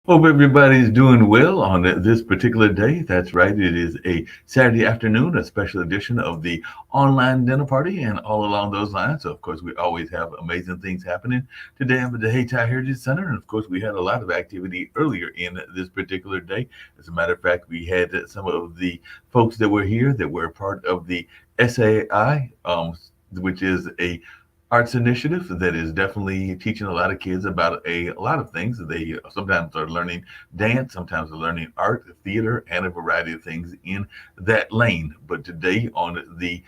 Hope everybody's doing well on this particular day. That's right. It is a Saturday afternoon, a special edition of the online dinner party, and all along those lines. So, of course, we always have amazing things happening today at the Hayti Heritage Center. And, of course, we had a lot of activity earlier in this particular day. As a matter of fact, we had some of the folks that were here that were part of the SAI, which is a arts initiative that is definitely teaching a lot of kids about a lot of things. They sometimes are learning dance, sometimes they're learning art, theater, and a variety of things in that lane. But today, on the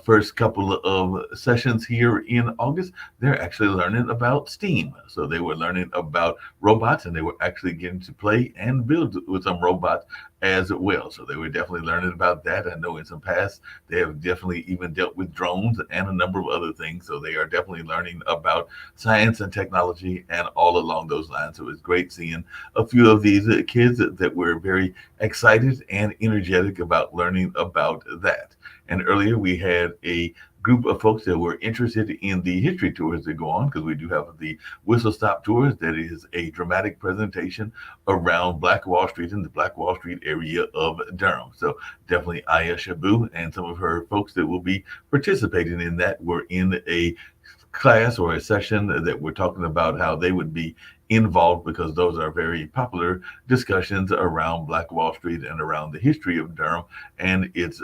first couple of sessions here in August, they're actually learning about STEAM. So they were learning about robots, and they were actually getting to play and build with some robots as well. So they were definitely learning about that. I know in some past they have definitely even dealt with drones and a number of other things. So they are definitely learning about science and technology and all along those lines. So it's great seeing a few of these kids that were very excited and energetic about learning about that. And earlier we had a group of folks that were interested in the history tours that go on, because we do have the Whistle Stop Tours. That is a dramatic presentation around Black Wall Street and the Black Wall Street area of Durham. So definitely Aya Shabu and some of her folks that will be participating in that were in a class or a session that we're talking about how they would be involved, because those are very popular discussions around Black Wall Street and around the history of Durham and its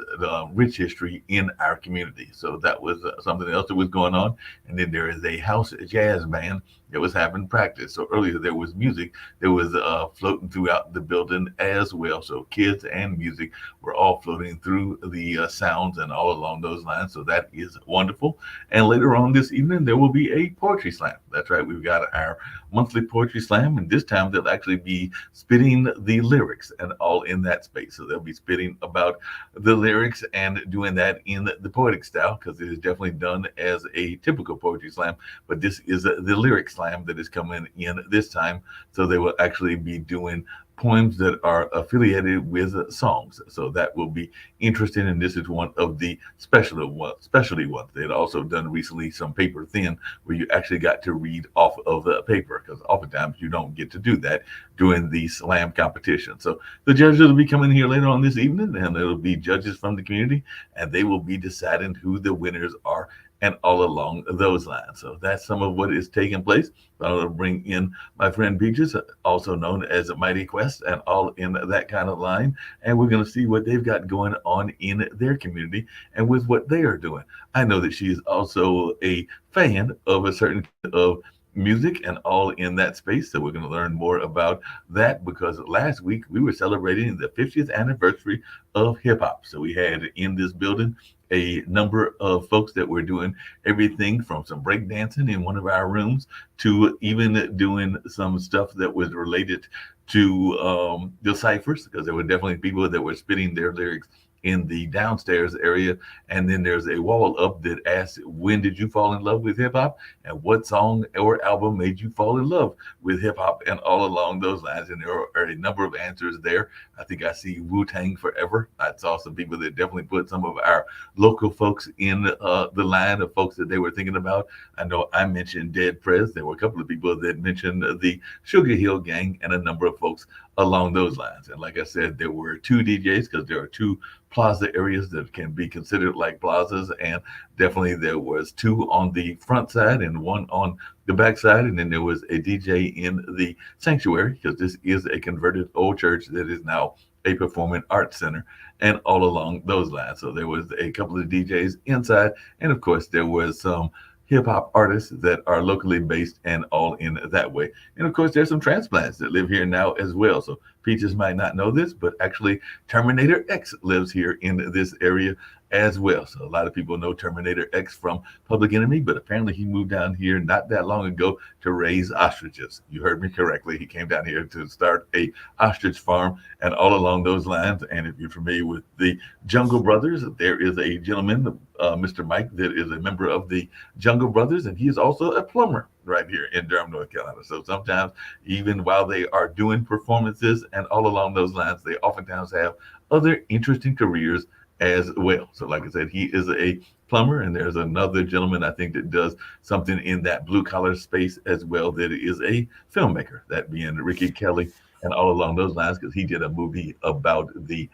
rich history in our community. So that was something else that was going on. And then there is a house jazz band that was having practice. So earlier there was music that was floating throughout the building as well. So kids and music were all floating through the sounds and all along those lines. So that is wonderful. And later on this evening, there will be a poetry slam. That's right. We've got our monthly poetry slam, and this time they'll actually be spitting the lyrics and all in that space. So they'll be spitting about the lyrics and doing that in the poetic style, because it is definitely done as a typical poetry slam, but this is the lyric slam that is coming in this time. So they will actually be doing poems that are affiliated with songs. So that will be interesting. And this is one of the specialty ones. They had also done recently some paper thin, where you actually got to read off of the paper, because oftentimes you don't get to do that during the slam competition. So the judges will be coming here later on this evening, and it'll be judges from the community, and they will be deciding who the winners are and all along those lines. So that's some of what is taking place. I'll bring in my friend Peaches, also known as Mighty Quest, and all in that kind of line. And we're going to see what they've got going on in their community and with what they are doing. I know that she is also a fan of a certain kind of music and all in that space. So we're going to learn more about that, because last week we were celebrating the 50th anniversary of hip hop. So we had in this building a number of folks that were doing everything from some break dancing in one of our rooms to even doing some stuff that was related to the ciphers, because there were definitely people that were spitting their lyrics in the downstairs area. And then there's a wall up that asks, when did you fall in love with hip hop? And what song or album made you fall in love with hip hop? And all along those lines. And there are a number of answers there. I think I see Wu Tang Forever. I saw some people that definitely put some of our local folks in the line of folks that they were thinking about. I know I mentioned Dead Prez. There were a couple of people that mentioned the Sugar Hill Gang and a number of folks along those lines. And like I said, there were two DJs, because there are two plaza areas that can be considered like plazas, and definitely there was two on the front side and one on the back side, and then there was a DJ in the sanctuary, because this is a converted old church that is now a performing arts center, and all along those lines. So there was a couple of DJs inside, and of course there was some hip hop artists that are locally based and all in that way. And of course, there's some transplants that live here now as well. So Peaches might not know this, but actually Terminator X lives here in this area as well. So a lot of people know Terminator X from Public Enemy, but apparently he moved down here not that long ago to raise ostriches. You heard me correctly. He came down here to start a ostrich farm and all along those lines. And if you're familiar with the Jungle Brothers, there is a gentleman, Mr. Mike, that is a member of the Jungle Brothers, and he is also a plumber right here in Durham, North Carolina. So sometimes, even while they are doing performances and all along those lines, they oftentimes have other interesting careers as well. So like I said, he is a plumber, and there's another gentleman I think that does something in that blue collar space as well, that is a filmmaker, that being Ricky Kelly and all along those lines, because he did a movie about the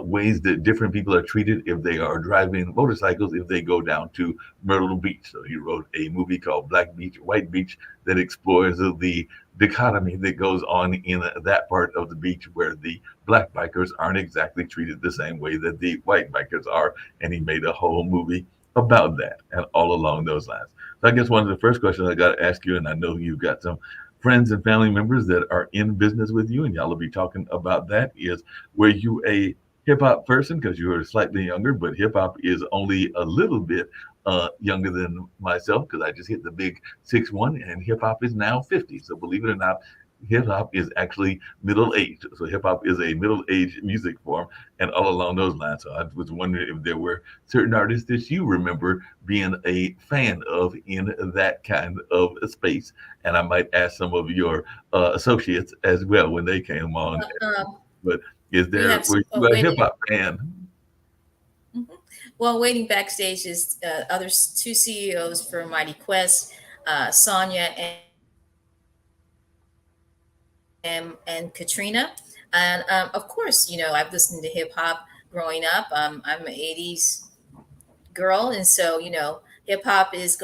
ways that different people are treated if they are driving motorcycles if they go down to Myrtle Beach. So he wrote a movie called Black Beach, White Beach that explores the dichotomy that goes on in that part of the beach where the black bikers aren't exactly treated the same way that the white bikers are. And he made a whole movie about that and all along those lines. So I guess one of the first questions I got to ask you, and I know you've got some friends and family members that are in business with you, and y'all will be talking about that, is were you a hip hop person? Because you were slightly younger, but hip hop is only a little bit younger than myself because I just hit the big 6'1", and hip hop is now 50. So believe it or not, hip hop is actually middle aged. So hip hop is a middle aged music form, and all along those lines. So I was wondering if there were certain artists that you remember being a fan of in that kind of space, and I might ask some of your associates as well when they came on. But is We there have were you a hip waiting. hop fan? Mhm. Well, waiting backstage is other two CEOs for Mighty Quest, Sonia and Katrina. And of course, I've listened to hip hop growing up. I'm an '80s girl, and so hip hop is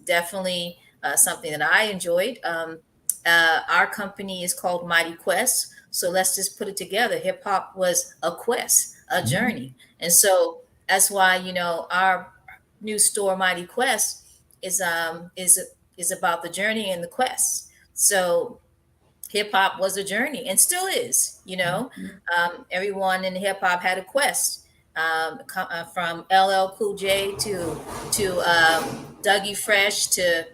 definitely something that I enjoyed. Our company is called Mighty Quest, so let's just put it together. Hip hop was a quest, a Mhm. journey, and so that's why our new store Mighty Quest is is about the journey and the quest. So hip hop was a journey and still is. Everyone in hip hop had a quest, from LL Cool J to Dougie Fresh to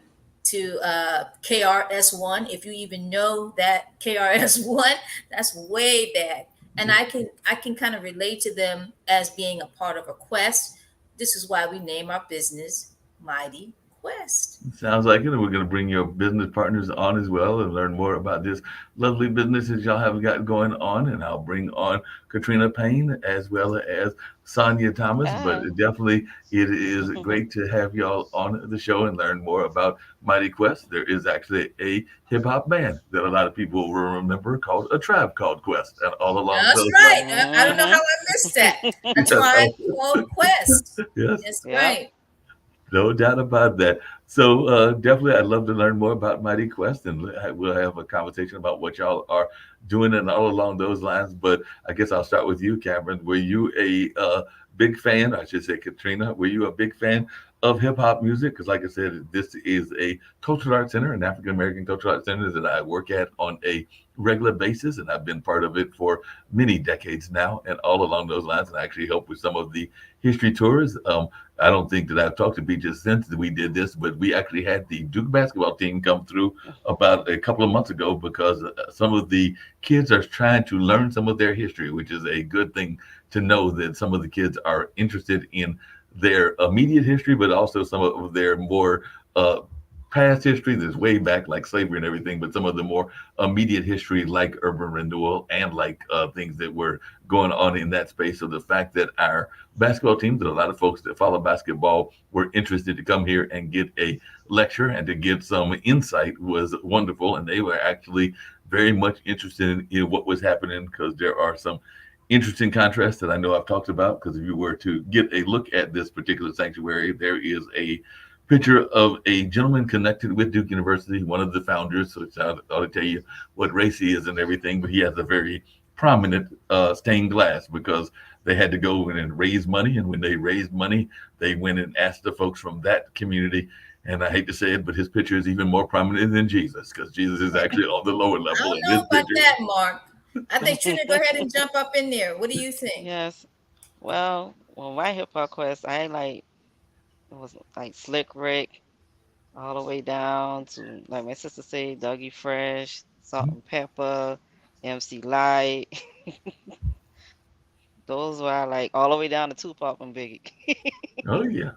KRS One. If you even know that KRS One, that's way back. And I can kind of relate to them as being a part of a quest. This is why we name our business Mighty Quest. Sounds like it. And we're going to bring your business partners on as well and learn more about this lovely business that y'all have got going on. And I'll bring on Katrina Payne as well as Sonia Thomas. But Hi. definitely, it is great to have y'all on the show and learn more about Mighty Quest. There is actually a hip hop band that a lot of people will remember called A Tribe Called Quest. And all along That's those right. lines. I don't know how Hmm. I missed that. That's Yes, why it's called Quest. yes. That's Yep. right. No doubt about that. So definitely, I'd love to learn more about Mighty Quest, and we'll have a conversation about what y'all are doing and all along those lines. But I guess I'll start with you, Cameron. Were you a big fan? I should say, Katrina. Were you a big fan of hip hop music? Because, like I said, this is a cultural arts center, an African American cultural arts center that I work at on a regular basis, and I've been part of it for many decades now, and all along those lines, and I actually help with some of the history tours. I don't think that I've talked to Beaches since we did this, but we actually had the Duke basketball team come through about a couple of months ago because some of the kids are trying to learn some of their history, which is a good thing to know that some of the kids are interested in their immediate history, but also some of their more uh, past history that's way back, like slavery and everything, but some of the more immediate history, like urban renewal and like things that were going on in that space. So the fact that our basketball teams and a lot of folks that follow basketball were interested to come here and get a lecture and to get some insight was wonderful. And they were actually very much interested in what was happening because there are some interesting contrasts that I know I've talked about. Because if you were to get a look at this particular sanctuary, there is a picture of a gentleman connected with Duke University, one of the founders. So it's ought to tell you what race he is and everything, but he has a very prominent stained glass because they had to go in and raise money. And when they raised money, they went and asked the folks from that community. And I hate to say it, but his picture is even more prominent than Jesus because Jesus is actually on the lower I level don't in this know about picture. that, Mark. I think Trina, go ahead and jump up in there. What do you think? Yes. Well, my hip hop quest, I like it was like Slick Rick all the way down to like my sister said, Dougie Fresh, Salt and Pepper, MC Light. Those were I like all the way down to Tupac and Biggie. Oh, yeah.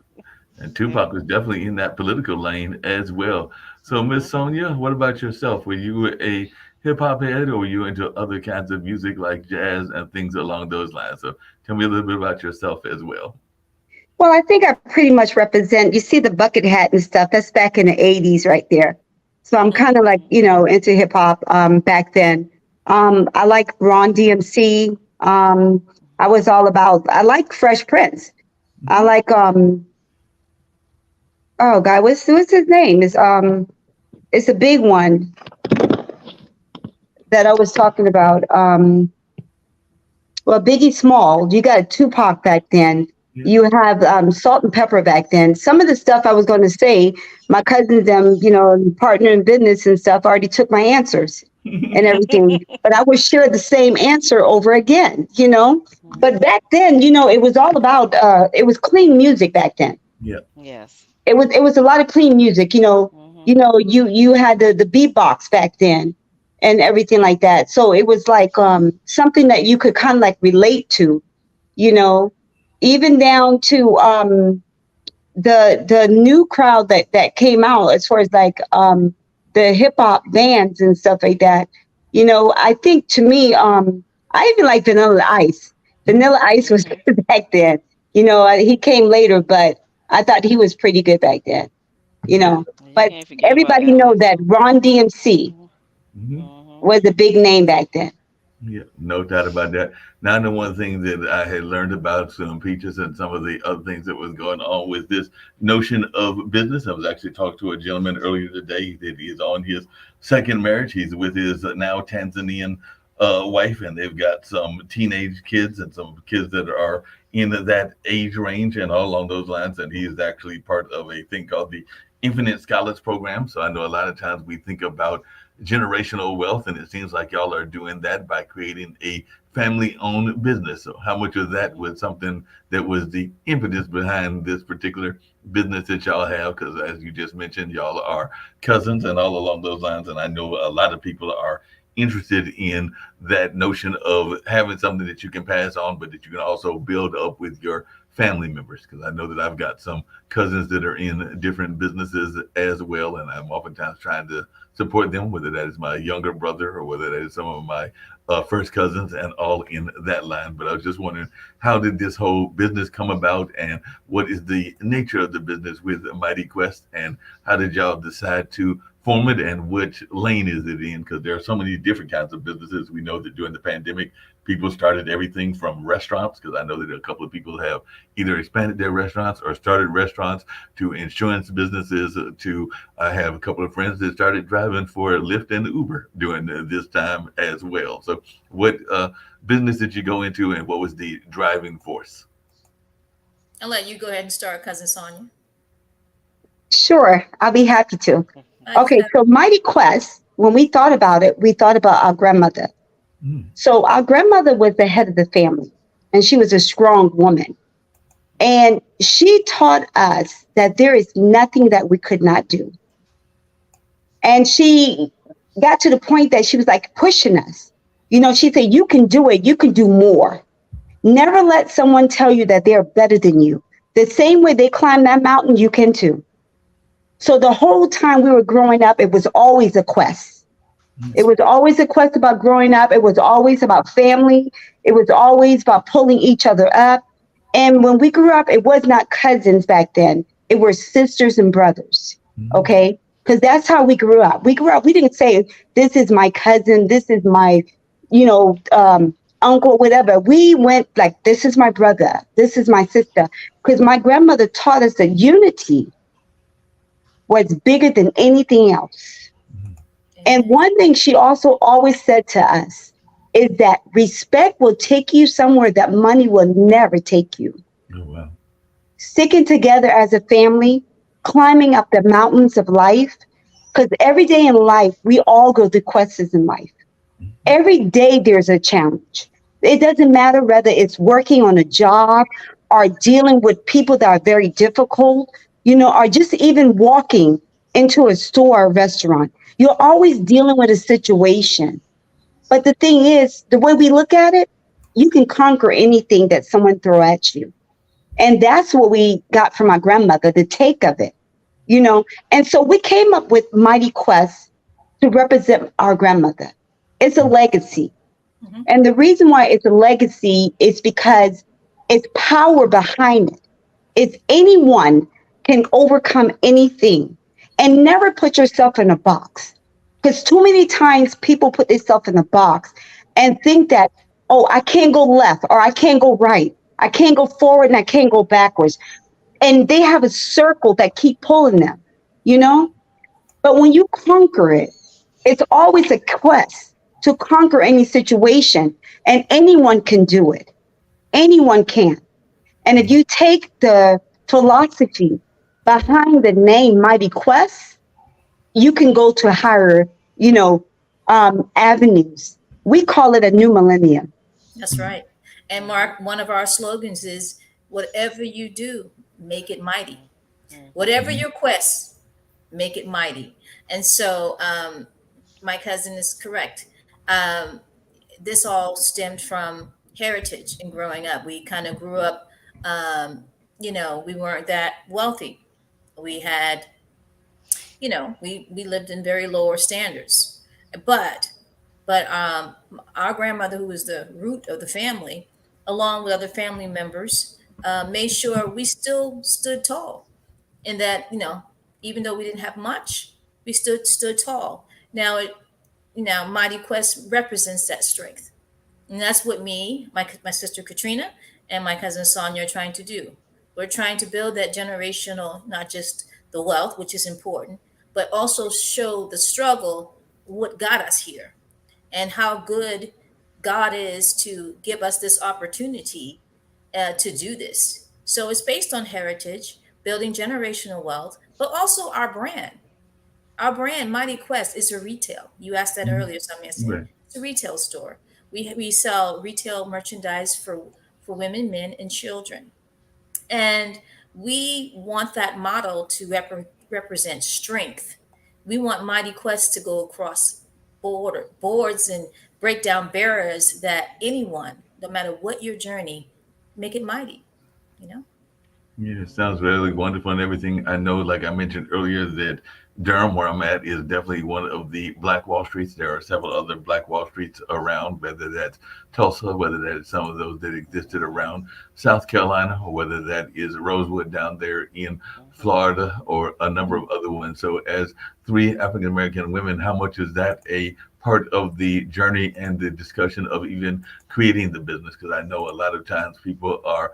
And Yeah. Tupac was definitely in that political lane as well. So, Miss Hmm. Sonia, what about yourself? Were you a hip hop head or were you into other kinds of music like jazz and things along those lines? So, tell me a little bit about yourself as well. Well, I think I pretty much represent, you see the bucket hat and stuff, that's back in the 80s right there. So I'm kind of like, Hmm. into hip hop back then. I like Ron DMC. I like Fresh Prince. I like oh God, what's his name? It's a big one that I was talking about. Well, Biggie Small, you got Tupac back then. Yeah. You have Salt and Pepper back then. Some of the stuff I was going to say, my cousins, partner in business and stuff, already took my answers and everything. But I would share the same answer over again, But back then, it was all about, it was clean music back then. Yeah. Yes. It was a lot of clean music, you had the beatbox back then and everything like that. So it was like something that you could kind of like relate to, even down to the new crowd that came out as far as like the hip hop bands and stuff like that. I think to me, I even like Vanilla Ice. Vanilla Ice was back then. He came later, but I thought he was pretty good back then. But can't forget everybody about know Elvis. that Ron DMC was a big name back then. Yeah, no doubt about that. Now, the one thing that I had learned about some Peaches and some of the other things that was going on with this notion of business. I was actually talking to a gentleman earlier today that is on his second marriage. He's with his now Tanzanian wife, and they've got some teenage kids and some kids that are in that age range and all along those lines. And he is actually part of a thing called the Infinite Scholars Program. So I know a lot of times we think about generational wealth, and it seems like y'all are doing that by creating a family-owned business. So how much of that was something that was the impetus behind this particular business that y'all have? Because as you just mentioned, y'all are cousins and all along those lines, and I know a lot of people are interested in that notion of having something that you can pass on, but that you can also build up with your family members. Because I know that I've got some cousins that are in different businesses as well, and I'm oftentimes trying to support them, whether that is my younger brother or whether that is some of my first cousins and all in that line. But I was just wondering, how did this whole business come about, and what is the nature of the business with Mighty Quest, and how did y'all decide to form it, and which lane is it in? Because there are so many different kinds of businesses. We know that during the pandemic, people started everything from restaurants, because I know that a couple of people have either expanded their restaurants or started restaurants, to insurance businesses, to I have a couple of friends that started driving for Lyft and Uber during this time as well. So what business did you go into, and what was the driving force? I'll let you go ahead and start, Cousin Sonia. Sure, I'll be happy to. Okay, so Mighty Quest, when we thought about it, we thought about our grandmother. So our grandmother was the head of the family, and she was a strong woman. And she taught us that there is nothing that we could not do. And she got to the point that she was like pushing us. She said, you can do it. You can do more. Never let someone tell you that they're better than you. The same way they climb that mountain, you can too. So the whole time we were growing up, it was always a quest. It was always a quest about growing up. It was always about family. It was always about pulling each other up. And when we grew up, it was not cousins back then. It were sisters and brothers. Okay? Because that's how we grew up. We didn't say, this is my cousin, this is my, uncle, whatever. We went like, this is my brother, this is my sister. Because my grandmother taught us that unity was bigger than anything else. And one thing she also always said to us is that respect will take you somewhere that money will never take you. Oh, wow. Sticking together as a family, climbing up the mountains of life, because every day in life, we all go through quests in life. Every day there's a challenge. It doesn't matter whether it's working on a job or dealing with people that are very difficult, or just even walking into a store or restaurant. You're always dealing with a situation. But the thing is, the way we look at it, you can conquer anything that someone throw at you. And that's what we got from our grandmother, the take of it, And so we came up with Mighty Quest to represent our grandmother. It's a legacy. And the reason why it's a legacy is because it's power behind it. It's anyone can overcome anything, and never put yourself in a box. Because too many times people put themselves in a box and think that, oh, I can't go left or I can't go right. I can't go forward and I can't go backwards. And they have a circle that keep pulling them, you know? But when you conquer it, it's always a quest to conquer any situation, and anyone can do it. Anyone can. And if you take the philosophy behind the name Mighty Quest, you can go to higher, avenues. We call it a new millennium. That's right. And Mark, one of our slogans is whatever you do, make it mighty. Whatever your quest, make it mighty. And so my cousin is correct. This all stemmed from heritage and growing up. We kind of grew up, we weren't that wealthy. We had, we lived in very lower standards. But our grandmother, who was the root of the family, along with other family members, made sure we still stood tall. And that, even though we didn't have much, we stood tall. Now, Mighty Quest represents that strength, and that's what my sister Katrina, and my cousin Sonia are trying to do. We're trying to build that generational, not just the wealth, which is important, but also show the struggle, what got us here, and how good God is to give us this opportunity to do this. So it's based on heritage, building generational wealth, but also our brand. Our brand, Mighty Quest, is a retail. You asked that earlier, Samia said. Right. It's a retail store. We sell retail merchandise for women, men, and children. And we want that model to represent strength. We want Mighty Quest to go across boards and break down barriers that anyone, no matter what your journey, make it mighty, you know? Yeah, it sounds really wonderful and everything. I know, like I mentioned earlier, that Durham, where I'm at, is definitely one of the Black Wall Streets. There are several other Black Wall Streets around, whether that's Tulsa, whether that's some of those that existed around South Carolina, or whether that is Rosewood down there in Florida, or a number of other ones. So, as three African American women, how much is that a part of the journey and the discussion of even creating the business? Because I know a lot of times people are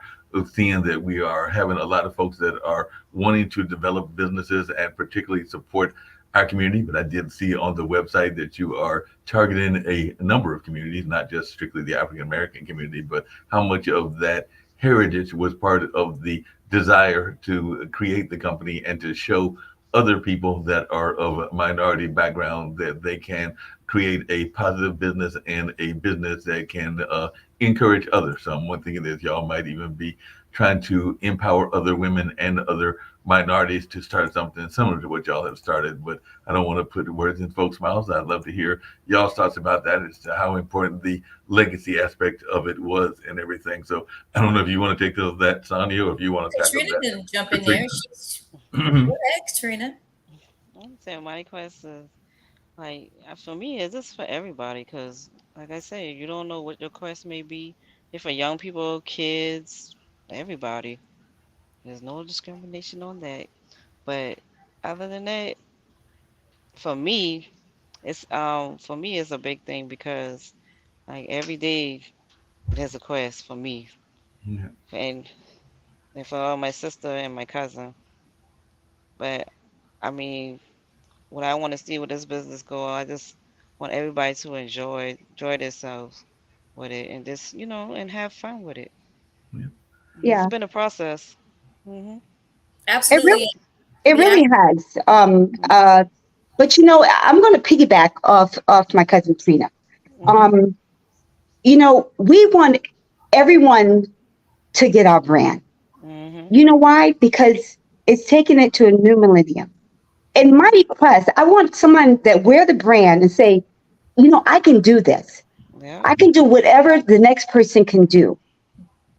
seeing that we are having a lot of folks that are wanting to develop businesses and particularly support our community. But I did see on the website that you are targeting a number of communities, not just strictly the African American community, but how much of that heritage was part of the desire to create the company and to show other people that are of a minority background that they can create a positive business and a business that can encourage others. So I'm thinking that y'all might even be trying to empower other women and other minorities to start something similar to what y'all have started. But I don't want to put words in folks' mouths. I'd love to hear y'all's thoughts about that, as to how important the legacy aspect of it was and everything. So I don't know if you want to take that, Sonia, or if you want to tackle Trina that. can jump in there. Go ahead, Trina. I'm saying Mighty Quest is like, for me, it's just for everybody, because like I say, you don't know what your quest may be. If for young people, kids, everybody, there's no discrimination on that. But other than that, for me, it's a big thing, because like every day there's a quest for me, Yeah. and for my sister and my cousin. But I mean, what I want to see with this business go, I just want everybody to enjoy themselves with it, and just and have fun with it. Yeah. It's Yeah, been a process. Hmm. it really, Absolutely. it We ask, really has. But I'm going to piggyback off my cousin Trina. Hmm. Um, we want everyone to get our brand. Hmm. You know why? Because it's taking it to a new millennium. In Mighty Quest, I want someone that wear the brand and say, I can do this. Yeah. I can do whatever the next person can do.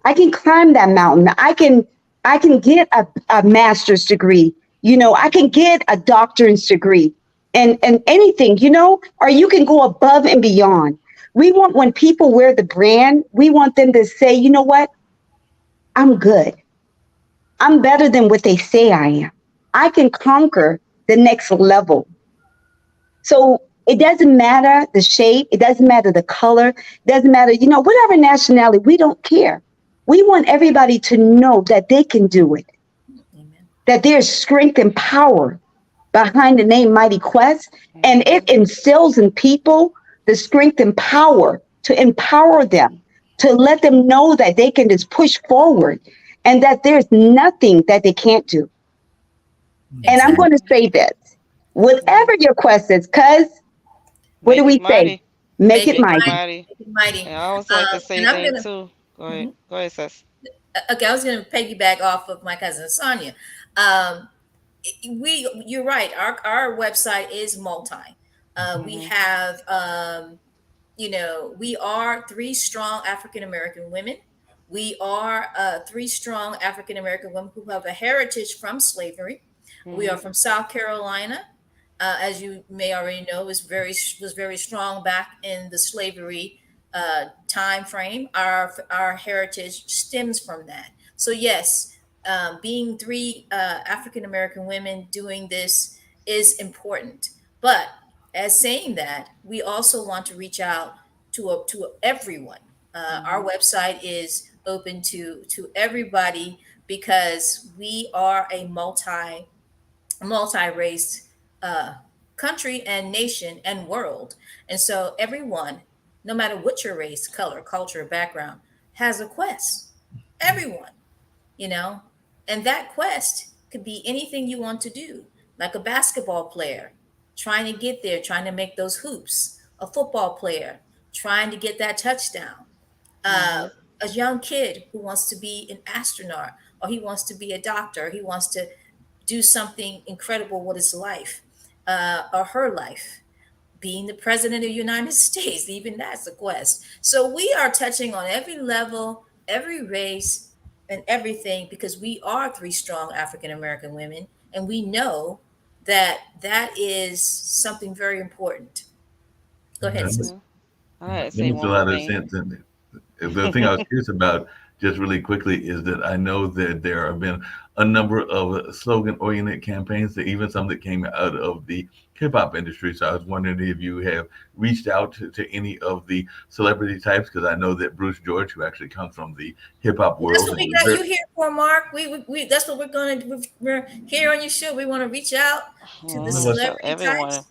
I can climb that mountain. I can get a master's degree. I can get a doctorate degree and anything, or you can go above and beyond. We want, when people wear the brand, we want them to say, you know what? I'm good. I'm better than what they say I am. I can conquer the next level. So It doesn't matter the shape. It doesn't matter the color. It doesn't matter, whatever nationality. We don't care. We want everybody to know that they can do it, Amen. that there's strength and power behind the name Mighty Quest. And it instills in people the strength and power to empower them, to let them know that they can just push forward and that there's nothing that they can't do. And I'm going to say this, whatever your quest is, because what do we say? Make it mighty. Mighty. Make it mighty. And I always like to say and I'm thing gonna- too. Go ahead. Go ahead, Sis. Okay, I was going to piggyback off of my cousin Sonia. You're right. Our website is multi. We have, we are 3 strong African American women. We are 3 strong African American women who have a heritage from slavery. We are from South Carolina, as you may already know, was very strong back in the slavery time frame. Our heritage stems from that. So yes, being 3 African American women doing this is important. But as saying that, we also want to reach out to everyone. Our website is open to everybody because we are a multi-race country and nation and world. And so everyone, no matter what your race, color, culture, background, has a quest. Everyone, and that quest could be anything you want to do, like a basketball player trying to get there, trying to make those hoops, a football player trying to get that touchdown, a young kid who wants to be an astronaut, or he wants to be a doctor, or he wants to do something incredible with his life or her life. Being the president of the United States, even that's a quest. So we are touching on every level, every race, and everything because we are 3 strong African American women, and we know that is something very important. Go ahead, sister. I had to That say makes a one lot more of thing. sense. And the thing I was curious about, just really quickly, is that I know that there have been a number of slogan-oriented campaigns, even some that came out of the hip hop industry. So I was wondering if you have reached out to any of the celebrity types, because I know that Bruce George, who actually comes from the hip hop world, That's what we got you here for, Mark. We that's what we're going to. We're here on your show. We want to reach out to the celebrity Everyone. types.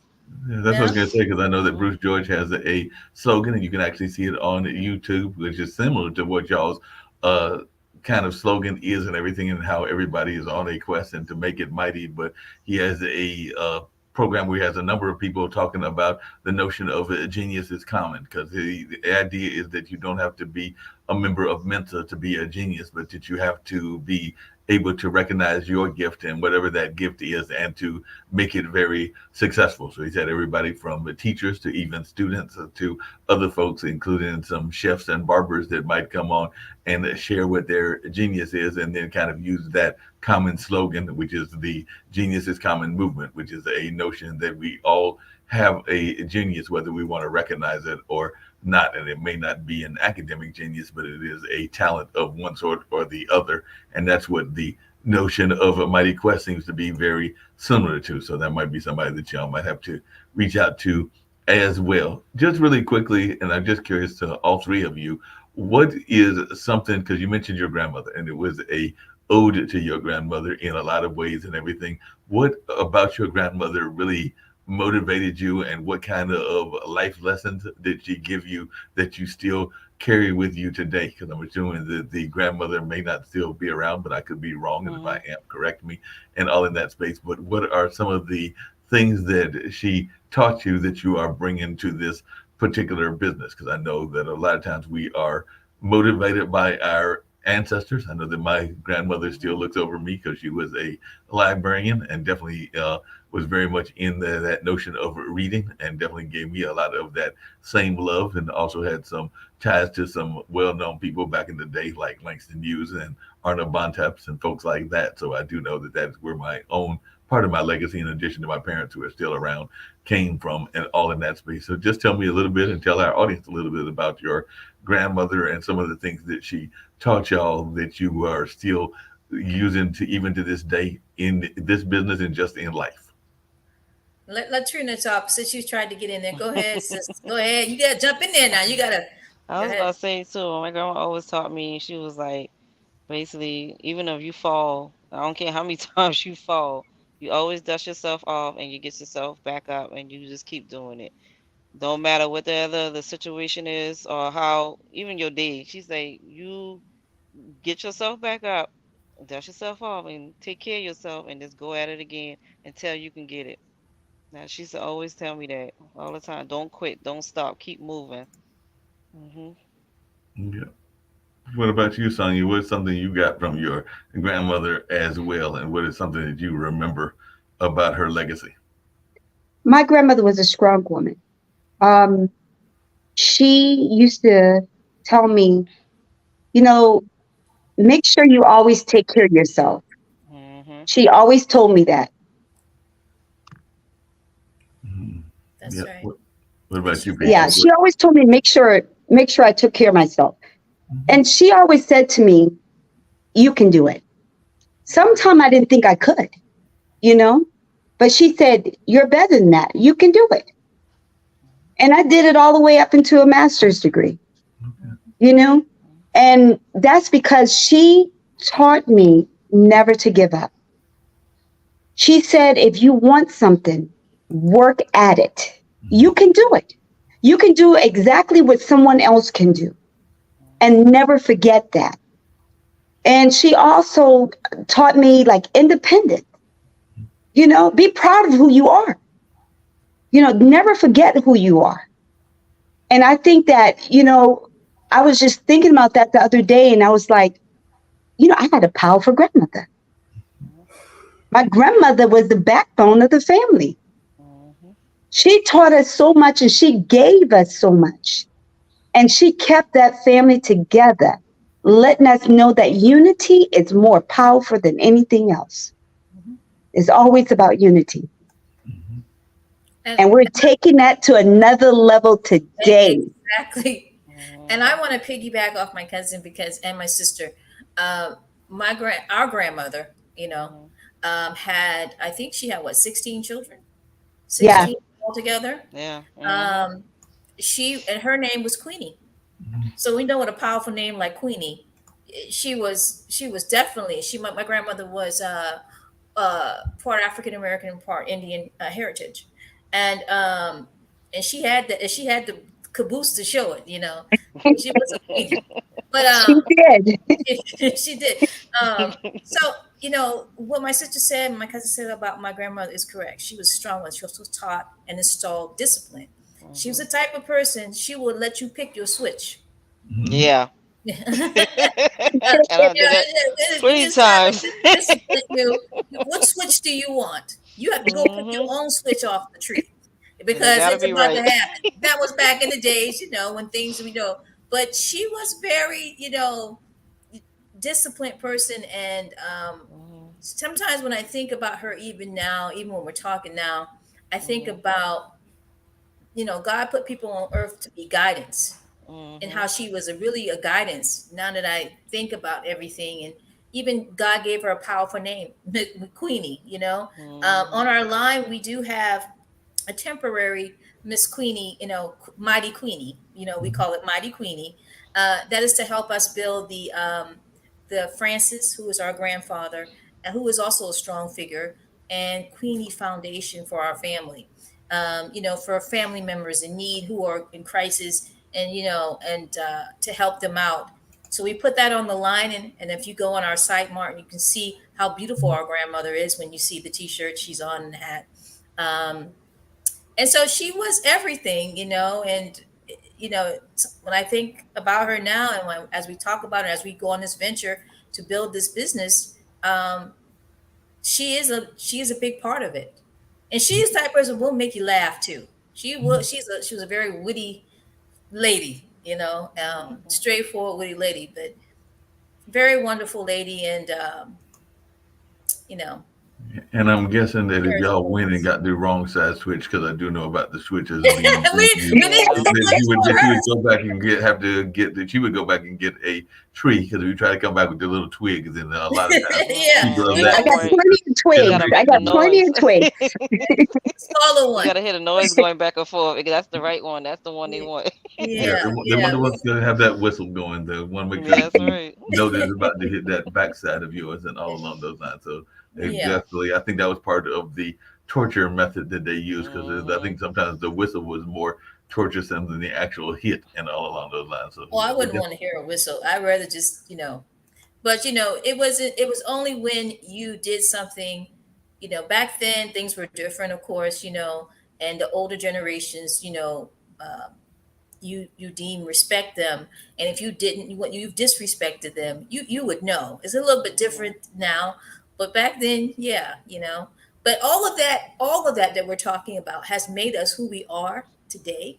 Yeah, that's what I was going to say, because I know that Bruce George has a slogan, and you can actually see it on YouTube, which is similar to what y'all's kind of slogan is and everything, and how everybody is on a quest and to make it mighty. But he has a program where he has a number of people talking about the notion of a genius is common, because the idea is that you don't have to be a member of Mensa to be a genius, but that you have to be able to recognize your gift and whatever that gift is and to make it very successful. So he said everybody from the teachers to even students to other folks, including some chefs and barbers that might come on and share what their genius is, and then kind of use that common slogan, which is the Genius is Common movement, which is a notion that we all have a genius, whether we want to recognize it or not. And it may not be an academic genius, but it is a talent of one sort or the other. And that's what the notion of a Mighty Quest seems to be very similar to. So that might be somebody that y'all might have to reach out to as well. Just really quickly, and I'm just curious to all 3 of you, what is something, because you mentioned your grandmother, and it was a ode to your grandmother in a lot of ways and everything. What about your grandmother really motivated you, and what kind of life lessons did she give you that you still carry with you today? Because I'm assuming that the grandmother may not still be around, but I could be wrong, and if I am, correct me, and all in that space. But what are some of the things that she taught you that you are bringing to this particular business? Because I know that a lot of times we are motivated by our ancestors. I know that my grandmother still looks over me because she was a librarian and definitely was very much in that notion of reading, and definitely gave me a lot of that same love, and also had some ties to some well-known people back in the day like Langston Hughes and Arnold Bontemps and folks like that. So I do know that that is where my own part of my legacy, in addition to my parents who are still around, came from, and all in that space. So just tell me a little bit, and tell our audience a little bit about your grandmother and some of the things that she taught y'all that you are still using to even to this day in this business and just in life. Let Trina talk since you tried to get in there. Go ahead, sis. Go ahead. You gotta jump in there now. You gotta I go was ahead. about to say too. My grandma always taught me. She was like, basically, even if you fall, I don't care how many times you fall, you always dust yourself off and you get yourself back up and you just keep doing it. Don't matter what the situation is or how even your day. She say you get yourself back up, dust yourself off, and take care of yourself, and just go at it again until you can get it. Now she used to always tell me that all the time. Don't quit. Don't stop. Keep moving. Hmm. Yeah. What about you, Sonia? What's something you got from your grandmother as well, and what is something that you remember about her legacy? My grandmother was a strong woman. Um, she used to tell me, you know, make sure you always take care of yourself. Hmm. She always told me that. Mhm. That's Yeah. right. What And about she you, said, Yeah, Patience? she always told me make sure I took care of myself. Mhm. And she always said to me, you can do it. Sometime I didn't think I could, you know, but she said, you're better than that. You can do it. And I did it all the way up into a master's degree, you know, and that's because she taught me never to give up. She said, if you want something, work at it. You can do it. You can do exactly what someone else can do, and never forget that. And she also taught me like independent, be proud of who you are, never forget who you are. And I think that, I was just thinking about that the other day and I was like, I had a powerful grandmother. My grandmother was the backbone of the family. Hmm. She taught us so much and she gave us so much. And she kept that family together, letting us know that unity is more powerful than anything else. Mhm. It's always about unity. Mhm. and And we're taking that to another level today. exactly. And Hmm. I want to piggyback off my cousin because and my sister. Uh, our grandmother, had I think she had what 16 children, Yeah. 16 altogether. Yeah. Hmm. Um, she and her name was Queenie. So we know what a powerful name like Queenie. She was definitely my grandmother was part African American, part Indian heritage, and she had the caboose to show it. She was a queenie, but She did. she did. So what my sister said, my cousin said about my grandmother is correct. She was strong, she also taught and installed discipline. She was Hmm. the type of person she would let you pick your switch. Mhm. Yeah. Yeah, And I did that it plenty is time times. to discipline you. What switch do you want? You have to go pick your Hmm. own switch off the tree And it because gotta it's be about to right. happen. That was back in the days, when things But she was very, disciplined person, and Hmm. sometimes when I think about her, even now, even when we're talking now, I think Hmm. about God put people on earth to be guidance, and Hmm. how she was really a guidance. Now that I think about everything, and even God gave her a powerful name, Queenie. On Hmm. our line we do have a temporary Miss Queenie, Mighty Queenie. We call it Mighty Queenie. That is to help us build the Francis, who is our grandfather, and who is also a strong figure, and Queenie Foundation for our family. For family members in need who are in crisis, and to help them out. So we put that on the line, and if you go on our site, Martin, you can see how beautiful our grandmother is when you see the T-shirt she's on and the hat. Um, and so she was everything, and when I think about her now, and as we talk about it, as we go on this venture to build this business, she is a big part of it, and she is the type of person who will make you laugh too. She was a very witty lady, Hmm. straightforward witty lady, but very wonderful lady, and you know And I'm guessing that if cherished y'all went and moments. got the wrong side switch, because I do know about the switches being we, we need Yeah. to that switch for you her. would go back and have to get that you would go back and get a tree because if you try to come back with the little twigs and a lot of times Yeah, Mm-mm. people of It we ain't that I gonna got work. plenty of twigs. gotta I make the got plenty noise. of twigs. Smaller You one. gotta hear the noise going back and forth because that's the right one. That's the one they want. Yeah, Yeah, they want yeah. the ones to have that whistle going. The one make sure That's you right. know that it's about to hit that backside of yours and all along those lines. So they Yeah. definitely, I think that was part of the torture method that they used because I Hmm. think sometimes the whistle was more torturesome than the actual hit and all along those lines. So Well, I yeah, they wouldn't want to hear a whistle. I'd rather just, but it was only when you did something, back then things were different, of course, and the older generations, um, you deem respect them, and if you didn't, you've disrespected them, you would know. It's a little bit different now, but back then, yeah, but all of that we're talking about has made us who we are today,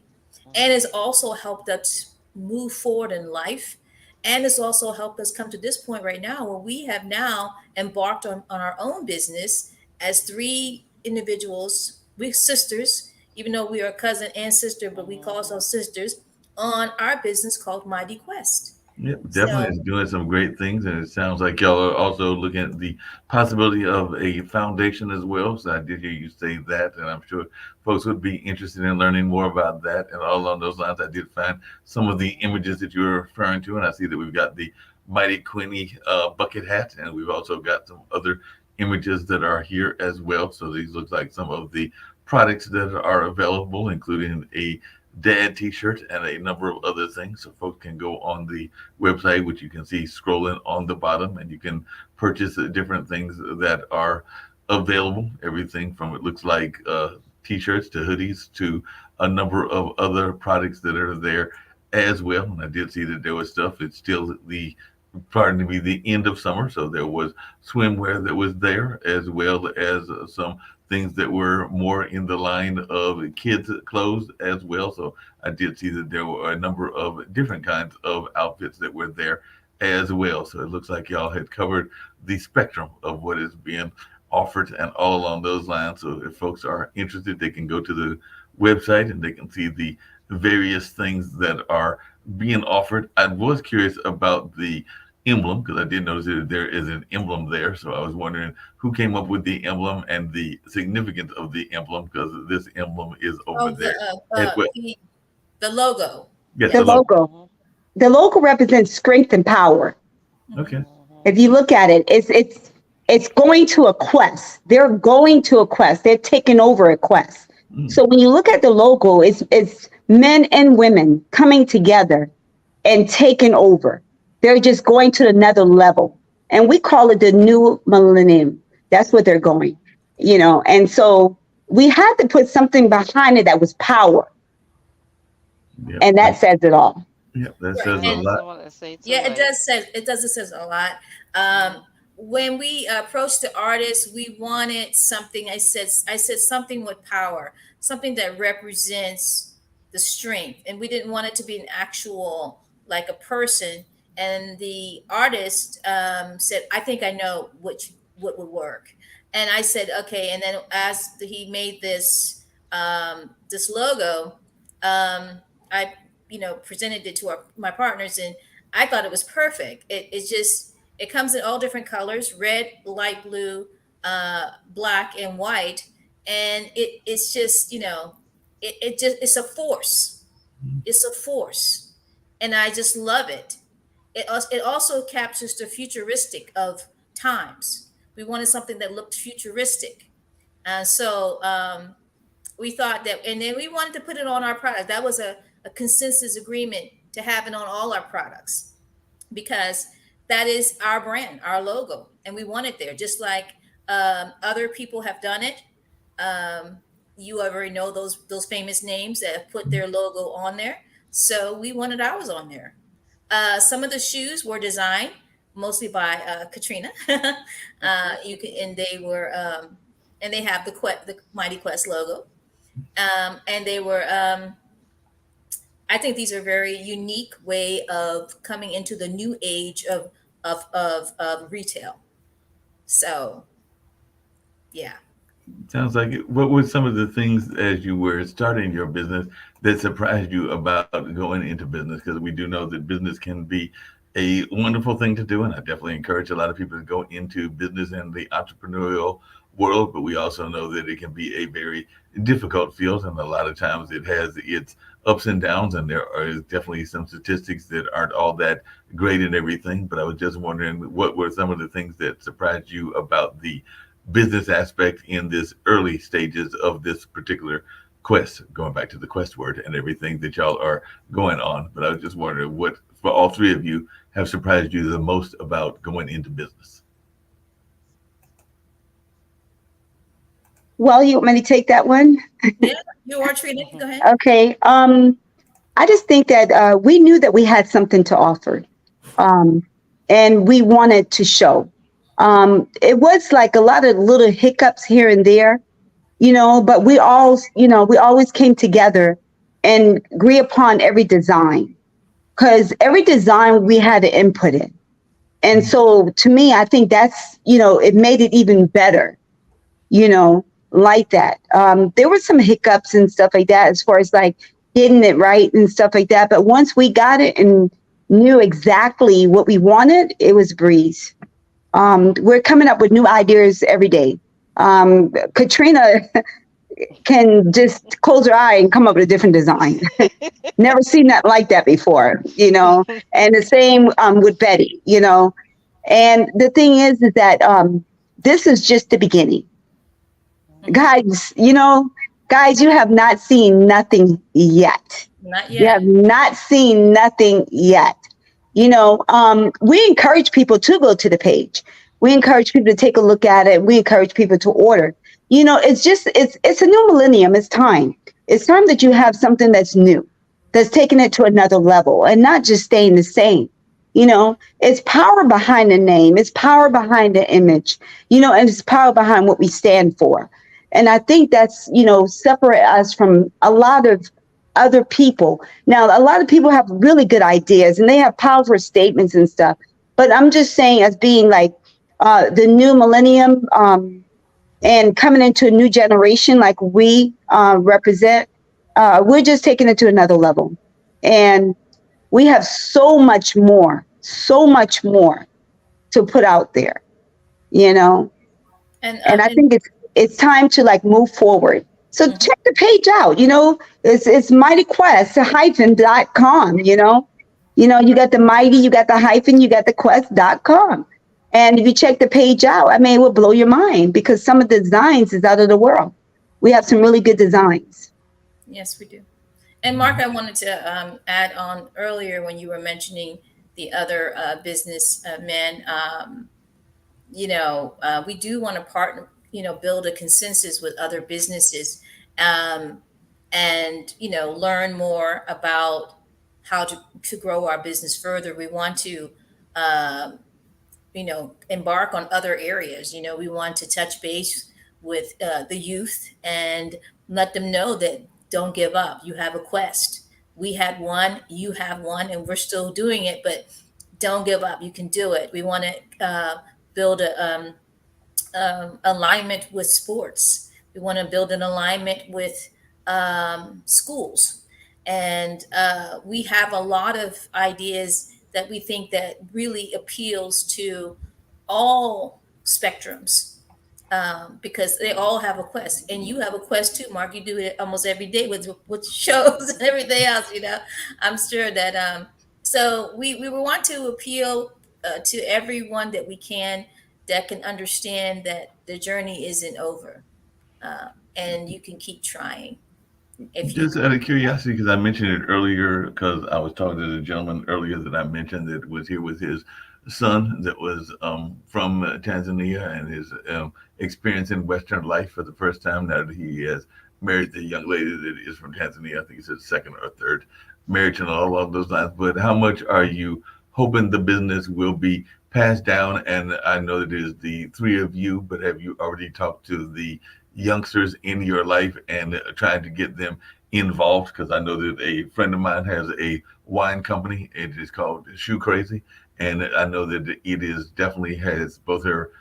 and has also helped us move forward in life, and has also helped us come to this point right now where we have now embarked on our own business as three individuals, we sisters, even though we are cousin and sister, but we call Hmm. ourselves sisters, on our business called Mighty Quest. yeah, definitely So is doing some great things, and it sounds like y'all are also looking at the possibility of a foundation as well. So I did hear you say that, and I'm sure folks would be interested in learning more about that. And all along those lines, I did find some of the images that you were referring to, and I see that we've got the Mighty Queenie bucket hat, and we've also got some other images that are here as well. So these look like some of the products that are available, including a dad t-shirt and a number of other things. So folks can go on the website, which you can see scrolling on the bottom, and you can purchase different things that are available. Everything from, it looks like, t-shirts to hoodies to a number of other products that are there as well. And I did see that there was stuff. It's still the, pardon me, the end of summer, so there was swimwear that was there, as well as some things that were more in the line of kids clothes as well. So I did see that there were a number of different kinds of outfits that were there as well. So it looks like y'all had covered the spectrum of what is being offered and all along those lines. So if folks are interested, they can go to the website and they can see the various things that are being offered. I was curious about the emblem because I did notice that there is an emblem there. So I was wondering who came up with the emblem and the significance of the emblem, because this emblem is over oh, there as well. the logo. Yes, The the Yes. logo. logo. The logo represents strength and power. Okay. If you look at it, it's going to a quest. They're going to a quest. They're taking over a quest. Mm. So when you look at the logo, it's men and women coming together and taking over. They're just going to another level. And we call it the new millennium. That's what they're going, And so we had to put something behind it that was power. Yeah. And that says it all. Yeah, that Right. says a And lot. I want to say too, yeah, it like, does say it says a lot. When we approached the artist, we wanted something. I said something with power, something that represents the strength, and we didn't want it to be an actual, like, a person. And the artist said, "I think I know what would work." And I said, "Okay." And then as he made this logo, I presented it to my partners, and I thought it was perfect. It comes in all different colors: red, light blue, black, and white. And it's just, it's a force. It's a force, and I just love it. It also captures the futuristic of times. We wanted something that looked futuristic, and so we thought that, and then we wanted to put it on our product. That was a consensus agreement to have it on all our products, because that is our brand, our logo, and we want it there. Just like other people have done it. You already know those famous names that have put their logo on there. So we wanted ours on there. Some of the shoes were designed mostly by Katrina. You can, and they have the Mighty Quest logo, and they were. I think these are very unique way of coming into the new age of retail. So yeah. Sounds like it. What were some of the things as you were starting your business that surprised you about going into business? Because we do know that business can be a wonderful thing to do, and I definitely encourage a lot of people to go into business and the entrepreneurial world. But we also know that it can be a very difficult field, and a lot of times it has its ups and downs, and there are definitely some statistics that aren't all that great and everything. But I was just wondering, what were some of the things that surprised you about the business aspect in this early stages of this particular quest, going back to the quest word and everything that y'all are going on. But I was just wondering what, for all three of you, have surprised you the most about going into business? Well, you want me to take that one? Yeah, you are Trina. Go ahead. Okay. I just think that we knew that we had something to offer, and we wanted to show. It was like a lot of little hiccups here and there, but we all, we always came together and agree upon every design, because every design we had to input in. And so to me, I think that's, it made it even better, like that. There were some hiccups and stuff like that, as far as like getting it right and stuff like that. But once we got it and knew exactly what we wanted, it was a breeze. We're coming up with new ideas every day. Katrina can just close her eye and come up with a different design. Never seen that like that before, and the same with Betty, and the thing is that this is just the beginning. Guys, you have not seen nothing yet. Not yet. You have not seen nothing yet. We encourage people to go to the page. We encourage people to take a look at it. We encourage people to order. It's a new millennium. It's time. It's time that you have something that's new, that's taking it to another level and not just staying the same. It's power behind the name. It's power behind the image, and it's power behind what we stand for. And I think that's, separate us from a lot of other people. Now, a lot of people have really good ideas and they have powerful statements and stuff. But I'm just saying, as being like the new millennium and coming into a new generation like we represent, we're just taking it to another level. And we have so much more to put out there, And I think it's time to like move forward. So check the page out, it's mightyquest-.com, you got the mighty, you got the hyphen, you got the quest.com. And if you check the page out, it will blow your mind, because some of the designs is out of the world. We have some really good designs. Yes, we do. And Mark, I wanted to add on earlier when you were mentioning the other business men, we do want to partner, build a consensus with other businesses, and learn more about how to grow our business further. We want to embark on other areas. We want to touch base with the youth and let them know that don't give up. You have a quest. We had one, you have one, and we're still doing it, but don't give up. You can do it. We want to build a alignment with sports. We want to build an alignment with schools. And we have a lot of ideas that we think that really appeals to all spectrums, because they all have a quest. And you have a quest too, Mark. You do it almost every day with shows and everything else, I'm sure that so we want to appeal to everyone that we can, that can understand that the journey isn't over, and you can keep trying. Just out of curiosity, because I mentioned it earlier, because I was talking to the gentleman earlier that I mentioned that was here with his son that was from Tanzania, and his experience in Western life for the first time now that he has married the young lady that is from Tanzania. I think it's his second or third marriage and all along those lines. But how much are you hoping the business will be passed down? And I know that it is the three of you, but have you already talked to the youngsters in your life and trying to get them involved? Because I know that a friend of mine has a wine company. It is called Shoe Crazy, and I know that it is definitely has both her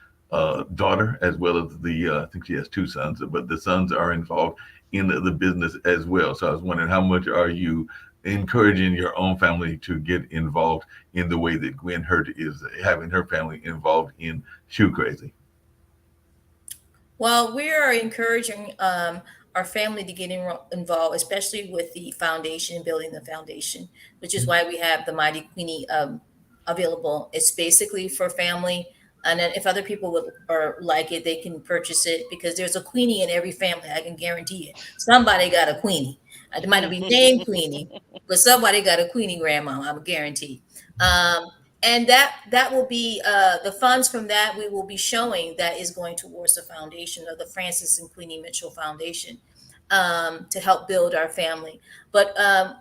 daughter as well as I think she has two sons, but the sons are involved in the business as well. So I was wondering, how much are you encouraging your own family to get involved in the way that Gwen Hurt is having her family involved in Shoe Crazy? Well, we are encouraging our family to get involved, especially with the foundation, building the foundation, which is why we have the Mighty Queenie available. It's basically for family. And then if other people would or like it, they can purchase it because there's a Queenie in every family. I can guarantee it. Somebody got a Queenie. It might not be named Queenie, but somebody got a Queenie grandma. I'm guaranteed. And that will be the funds from that we will be showing that is going towards the foundation of the Francis and Queenie Mitchell Foundation to help build our family. But I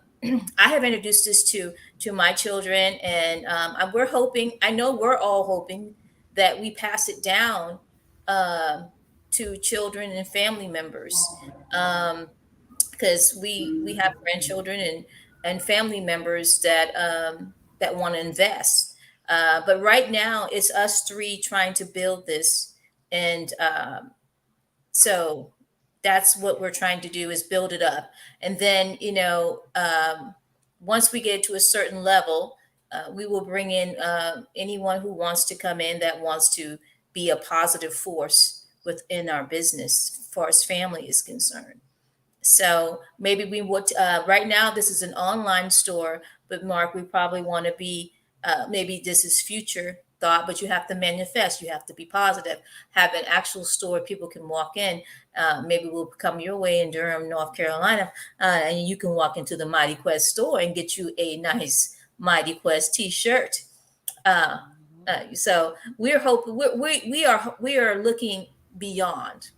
have introduced this to my children, and we're hoping. I know we're all hoping that we pass it down to children and family members, because we have grandchildren and family members that that want to invest. But right now, it's us three trying to build this, and so that's what we're trying to do is build it up. And then, once we get to a certain level, we will bring in anyone who wants to come in that wants to be a positive force within our business, as far as family is concerned. So maybe we would. Right now, this is an online store, but Mark, we probably want to be. Maybe this is future thought, but you have to manifest. You have to be positive. Have an actual store people can walk in. Maybe we'll come your way in Durham, North Carolina, and you can walk into the Mighty Quest store and get you a nice Mighty Quest T-shirt. So we're hoping we are looking beyond.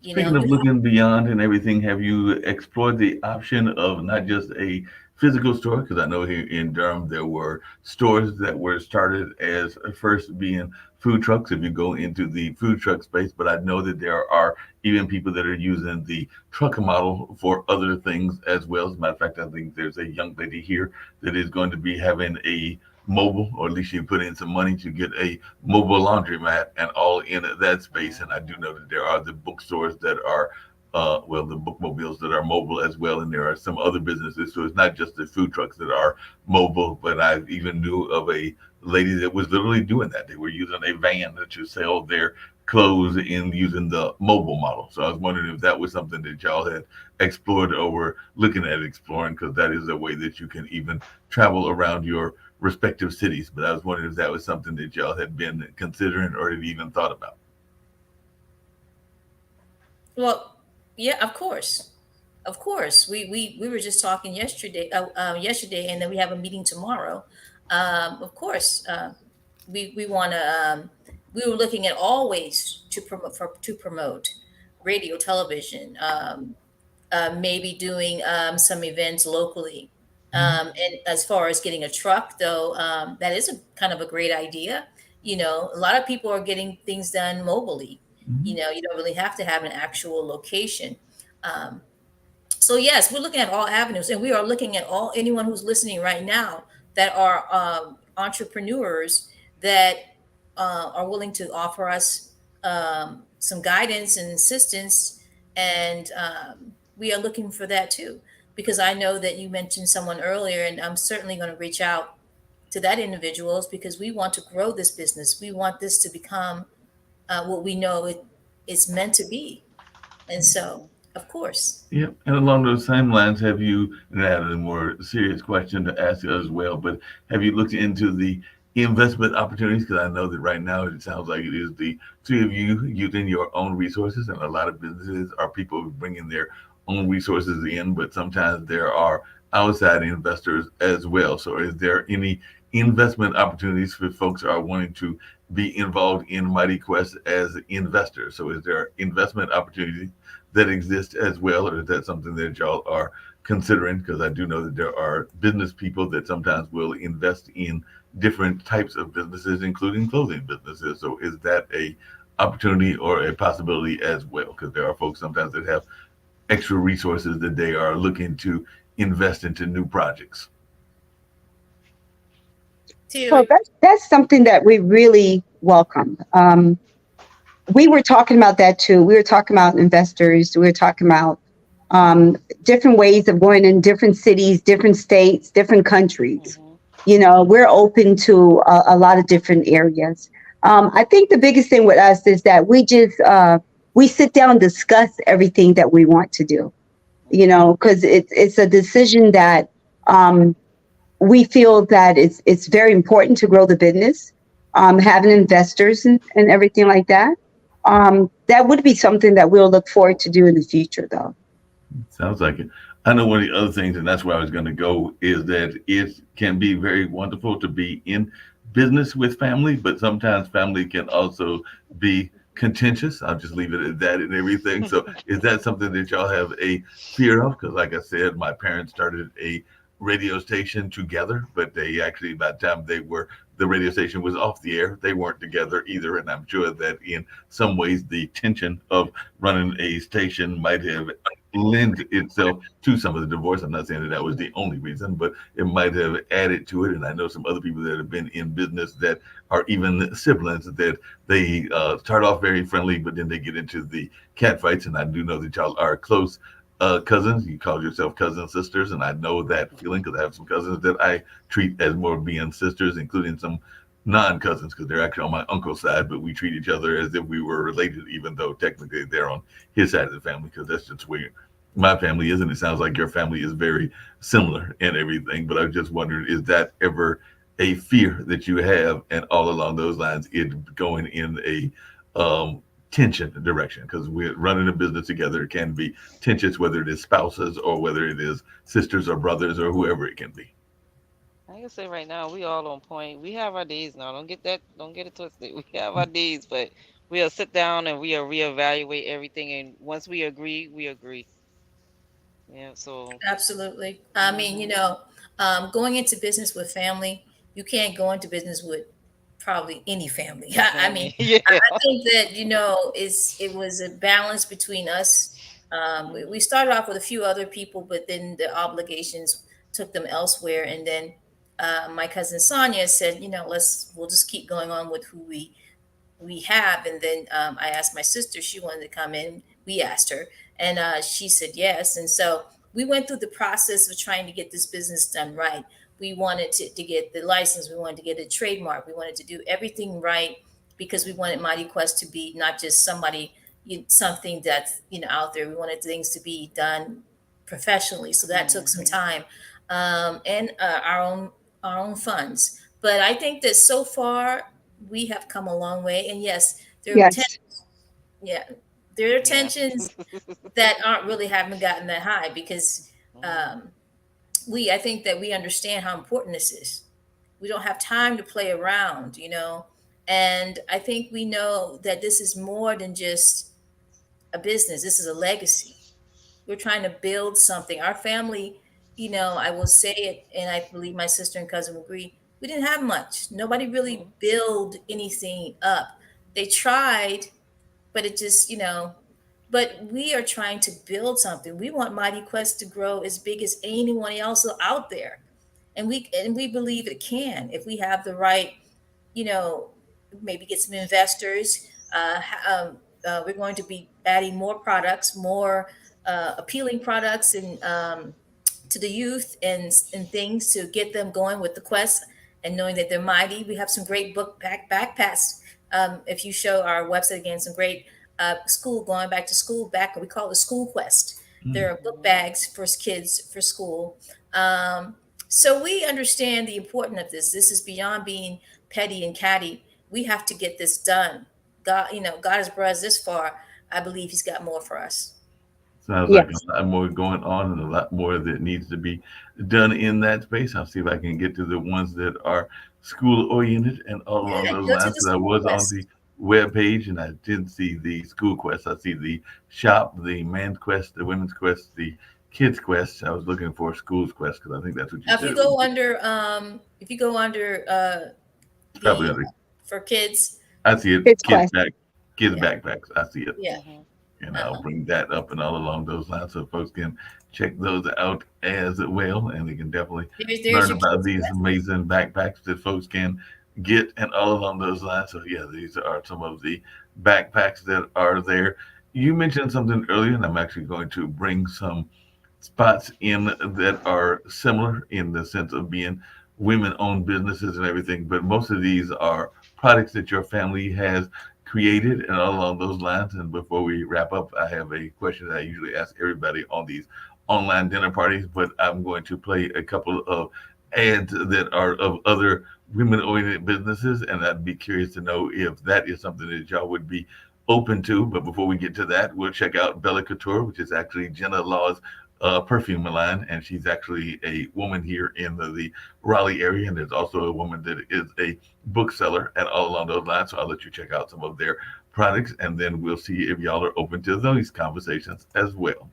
Speaking of looking beyond and everything, have you explored the option of not just a physical store? Because I know here in Durham there were stores that were started as first being food trucks if you go into the food truck space, but I know that there are even people that are using the truck model for other things as well. As a matter of fact, I think there's a young lady here that is going to be having a mobile, or at least she put in some money to get a mobile laundromat and all in that space. And I do know that there are the bookstores that are the bookmobiles that are mobile as well, and there are some other businesses. So it's not just the food trucks that are mobile, but I even knew of a lady that was literally doing that. They were using a van to sell their clothes in using the mobile model. So I was wondering if that was something that y'all had explored or were looking at exploring, because that is a way that you can even travel around your respective cities. But I was wondering if that was something that y'all had been considering or had even thought about. Well, yeah, of course. Of course. We were just talking yesterday, and then we have a meeting tomorrow. Of course, we want to. We were looking at all ways to promote radio, television, maybe doing some events locally. And as far as getting a truck, though, that is a kind of a great idea. A lot of people are getting things done mobily. You don't really have to have an actual location. So yes, we're looking at all avenues, and we are looking at anyone who's listening right now that are entrepreneurs that are willing to offer us some guidance and assistance, and we are looking for that too. Because I know that you mentioned someone earlier, and I'm certainly going to reach out to that individuals because we want to grow this business. We want this to become what we know it's meant to be. And so, of course. Yeah, and along those same lines, have you, and I have a more serious question to ask you as well, but have you looked into the investment opportunities? Because I know that right now it sounds like it is the three of you using your own resources, and a lot of businesses are people bringing their own resources in, but sometimes there are outside investors as well. So is there any investment opportunities for folks who are wanting to be involved in Mighty Quest as investors? So is there investment opportunities that exist as well, or is that something that y'all are considering? Because I do know that there are business people that sometimes will invest in different types of businesses, including clothing businesses. So is that a opportunity or a possibility as well? Because there are folks sometimes that have extra resources that they are looking to invest into new projects. So that's something that we really welcome. We were talking about that too. We were talking about investors. We were talking about different ways of going in different cities, different states, different countries. Mhm. We're open to a lot of different areas. I think the biggest thing with us is that we sit down and discuss everything that we want to do, because it's a decision that we feel that it's very important to grow the business, having investors and everything like that. That would be something that we'll look forward to do in the future, though. Sounds like it. I know one of the other things, and that's where I was going to go, is that it can be very wonderful to be in business with family, but sometimes family can also be contentious. I'll just leave it at that and everything. So, is that something that y'all have a fear of? Because, like I said, my parents started a radio station together, but they actually, by the time the radio station was off the air, they weren't together either. And I'm sure that in some ways, the tension of running a station might have lend itself to some of the divorce. I'm not saying that was the only reason, but it might have added to it. And I know some other people that have been in business that are even siblings that they start off very friendly, but then they get into the cat fights. And I do know that y'all are close cousins. You call yourself cousin sisters, and I know that feeling because I have some cousins that I treat as more being sisters, including some non-cousins because they're actually on my uncle's side, but we treat each other as if we were related, even though technically they're on his side of the family, because that's just where my family is. And it sounds like your family is very similar and everything. But I just wondered, is that ever a fear that you have? And all along those lines, it going in a tension direction, because we're running a business together. It can be tensions, whether it is spouses or whether it is sisters or brothers or whoever it can be. I can say right now we all on point. We have our days now. Don't get it twisted. We have our days, but we'll sit down and we'll reevaluate everything. And once we agree, we agree. Yeah. So. Absolutely. I mean, going into business with family, you can't go into business with probably any family. I mean, Yeah. I think that it was a balance between us. We started off with a few other people, but then the obligations took them elsewhere. And then my cousin Sonia said, we'll just keep going on with who we have. And then I asked my sister; she wanted to come in. We asked her, and she said yes. And so we went through the process of trying to get this business done right. We wanted to get the license. We wanted to get a trademark. We wanted to do everything right because we wanted Mighty Quest to be not just something that's out there. We wanted things to be done professionally. So that took some time and our own funds. But I think that so far we have come a long way. And yes, there are Yes. yeah, there are Yeah. tensions that haven't gotten that high because I think that we understand how important this is. We don't have time to play around, and I think we know that this is more than just a business. This is a legacy. We're trying to build something. Our family, I will say it, and I believe my sister and cousin agree. We didn't have much. Nobody really built anything up. They tried, but it just, but we are trying to build something. We want Mighty Quest to grow as big as anyone else out there. And we believe it can if we have the right, you know, maybe get some investors. We're going to be adding more products, more appealing products, and to the youth and things to get them going with the quest and knowing that they're mighty. We have some great backpacks. If you show our website again, some great school going back to school back. We call it School Quest. There are book bags for kids for school. So we understand the importance of this. This is beyond being petty and catty. We have to get this done. God, God has brought us this far. I believe He's got more for us. Sounds like Yes. a lot more going on and a lot more that needs to be done in that space. I'll see if I can get to the ones that are school oriented and all along Yeah, those go to lines. the 'Cause I School was on Quest. the web page and I did see the school quest. I see the shop, the man's quest, the women's quest, the kids quest. I was looking for school's quest because I think that's what you If said you it would go be. under, if you go under It's probably the under, for kids, I see it, It's quest. kids yeah, backpacks. I see it. yeah. Mhm. And I'll Uh-huh. bring that up and all along those lines so folks can check those out as well. And they can definitely There's learn your about kids these quest. amazing backpacks that folks can get and all along those lines. So, yeah, these are some of the backpacks that are there. You mentioned something earlier, and I'm actually going to bring some spots in that are similar in the sense of being women-owned businesses and everything. But most of these are products that your family has created, and all along those lines. And before we wrap up, I have a question that I usually ask everybody on these online dinner parties. But I'm going to play a couple of ads that are of other women-oriented businesses, and I'd be curious to know if that is something that y'all would be open to. But before we get to that, we'll check out Bella Couture, which is actually Jenna Law's perfume line, and she's actually a woman here in the Raleigh area, and there's also a woman that is a bookseller and all along those lines. So I'll let you check out some of their products, and then we'll see if y'all are open to those conversations as well.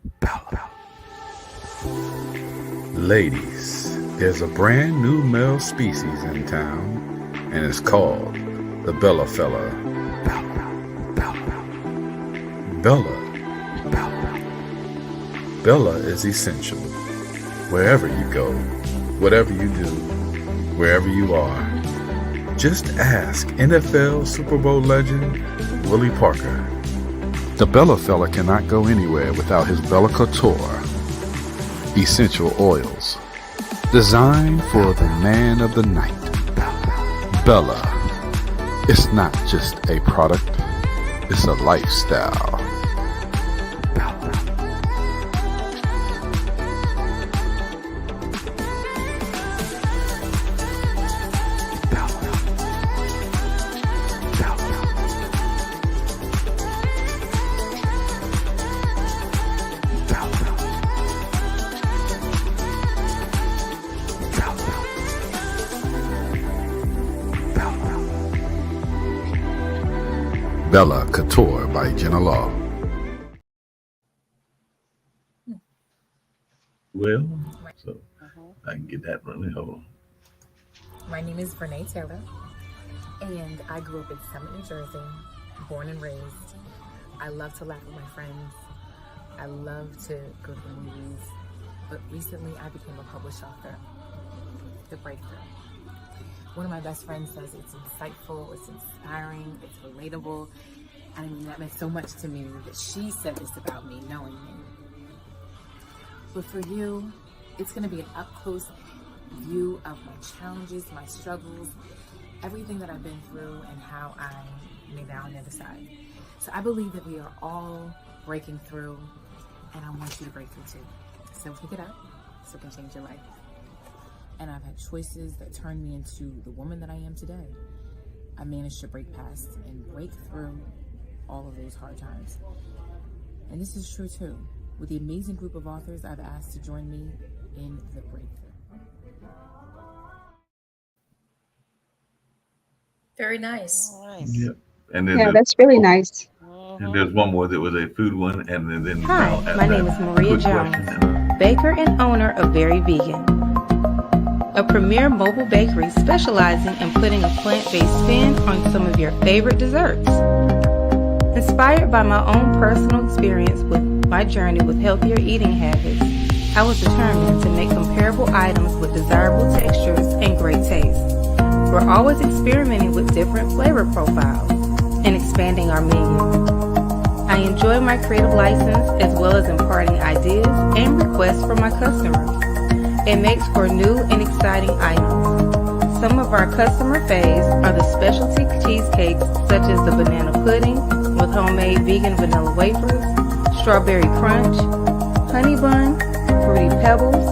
Ladies, there's a brand new male species in town, and it's called the Bella Fella. Bella is essential. Wherever you go, whatever you do, wherever you are, just ask NFL Super Bowl legend Willie Parker. The Bella Fella cannot go anywhere without his Bella Couture essential oils, designed for the man of the night. Bella, it's not just a product, it's a lifestyle. Bella Couture by Jenna Law. Well, so I can get that running. Hold on. My name is Renee Taylor, and I grew up in Summit, New Jersey, born and raised. I love to laugh with my friends. I love to go to the movies, but recently I became a published author. The Breakthrough. One of my best friends says it's insightful, it's inspiring, it's relatable. I mean, that meant so much to me that she said this about me, knowing me. But for you, it's going to be an up-close view of my challenges, my struggles, everything that I've been through, and how I made it out on the other side. So I believe that we are all breaking through, and I want you to break through too. So pick it up so it can change your life. And I've had choices that turned me into the woman that I am today. I managed to break past and break through all of those hard times. And this is true too. With the amazing group of authors I've asked to join me in The Breakthrough. Very nice. Nice. Yep. And then Yeah, that's really nice. and there's one more that was a food one, and then Hi, I'll ask my that name is Maria quick Jones, question. baker and owner of Very Vegan, a premier mobile bakery specializing in putting a plant-based spin on some of your favorite desserts. Inspired by my own personal experience with my journey with healthier eating habits, I was determined to make comparable items with desirable textures and great taste. We're always experimenting with different flavor profiles and expanding our menu. I enjoy my creative license as well as imparting ideas and requests from my customers. It makes for new and exciting items. Some of our customer faves are the specialty cheesecakes such as the banana pudding with homemade vegan vanilla wafers, strawberry crunch, honey bun, fruity pebbles,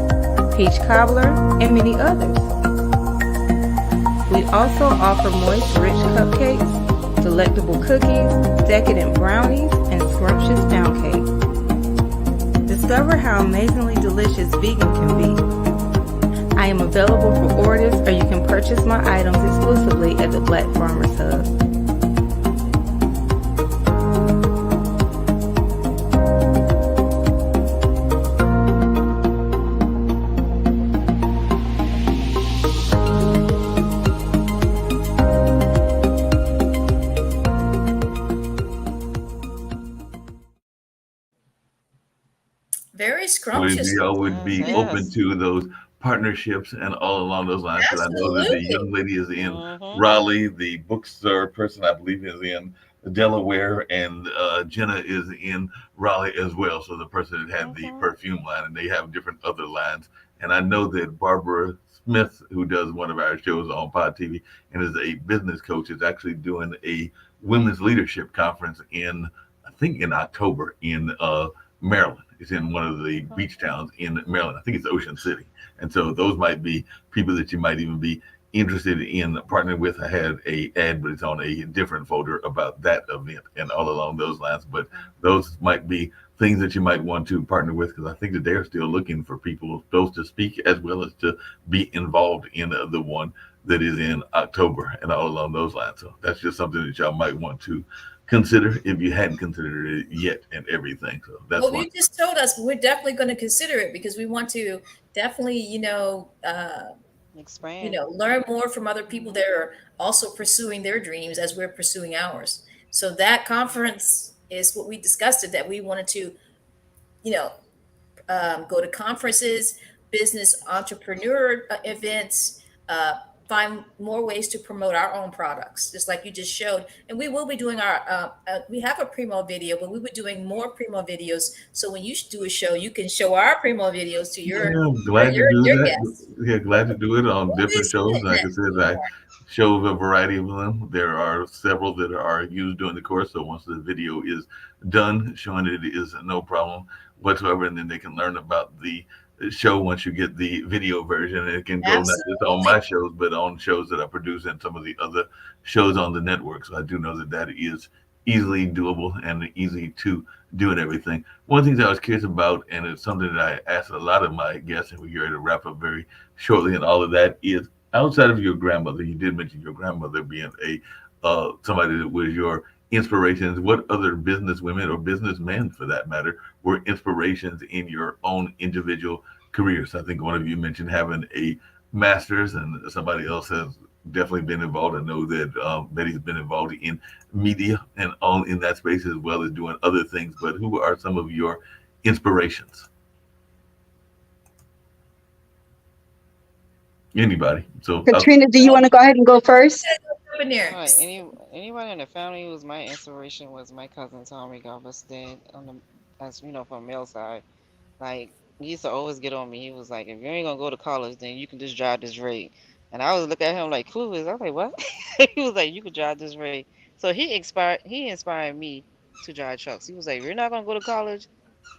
peach cobbler, and many others. We also offer moist, rich cupcakes, delectable cookies, decadent brownies, and scrumptious pound cake. Discover how amazingly delicious vegan can be. I am available for orders, or you can purchase my items exclusively at the Black Farmers Hub. Very So scrumptious. y'all would be Yes. open to those partnerships and all along those lines. Because I know that the Absolutely. young lady is in Mhm. Raleigh, the bookstore person I believe is in Delaware, and Jenna is in Raleigh as well. So the person that had the perfume line, and they have different other lines. And I know that Barbara Smith, who does one of our shows on Pod TV and is a business coach, is actually doing a women's leadership conference in, I think, in October in Maryland. It's in one of the beach towns in Maryland. I think it's Ocean City. And so those might be people that you might even be interested in partnering with. I had a ad, but it's on a different folder about that event and all along those lines. But those might be things that you might want to partner with, because I think that they're still looking for people, both to speak as well as to be involved in the one that is in October and all along those lines. So that's just something that y'all might want to consider if you hadn't considered it yet and everything. So that's well, you just told us we're definitely going to consider it, because we want to definitely, expand. Learn more from other people that are also pursuing their dreams as we're pursuing ours. So that conference is what we discussed, it that we wanted to, go to conferences, business entrepreneur events, find more ways to promote our own products, just like you just showed. And we will be doing we have a Primo video, but we'll be doing more Primo videos. So when you do a show, you can show our Primo videos to your guests. Yeah, glad to do it on different shows. Like I said, I show a variety of them. There are several that are used during the course. So once the video is done, showing it is no problem whatsoever. And then they can learn about the show once you get the video version, and it can go not just on my shows, but on shows that I produce and some of the other shows on the network. So I do know that is easily doable and easy to do and everything. One of the things I was curious about, and it's something that I asked a lot of my guests, and we're ready to wrap up very shortly, and all of that is, outside of your grandmother, you did mention your grandmother being somebody that was your inspirations. What other business women or businessmen, for that matter, were inspirations in your own individual careers? I think one of you mentioned having a master's, and somebody else has definitely been involved. I know that Betty's been involved in media and all in that space, as well as doing other things. But who are some of your inspirations? Anybody? So Katrina, do you want to go ahead and go first? Right. Anyone in the family who was my inspiration was my cousin Tommy, God bless dead, from the male side. Like, he used to always get on me. He was like, if you ain't gonna go to college, then you can just drive this rig. And I was looking at him like, clueless. I was like, what? He was like, you could drive this rig. So he inspired me to drive trucks. He was like, if you're not gonna go to college,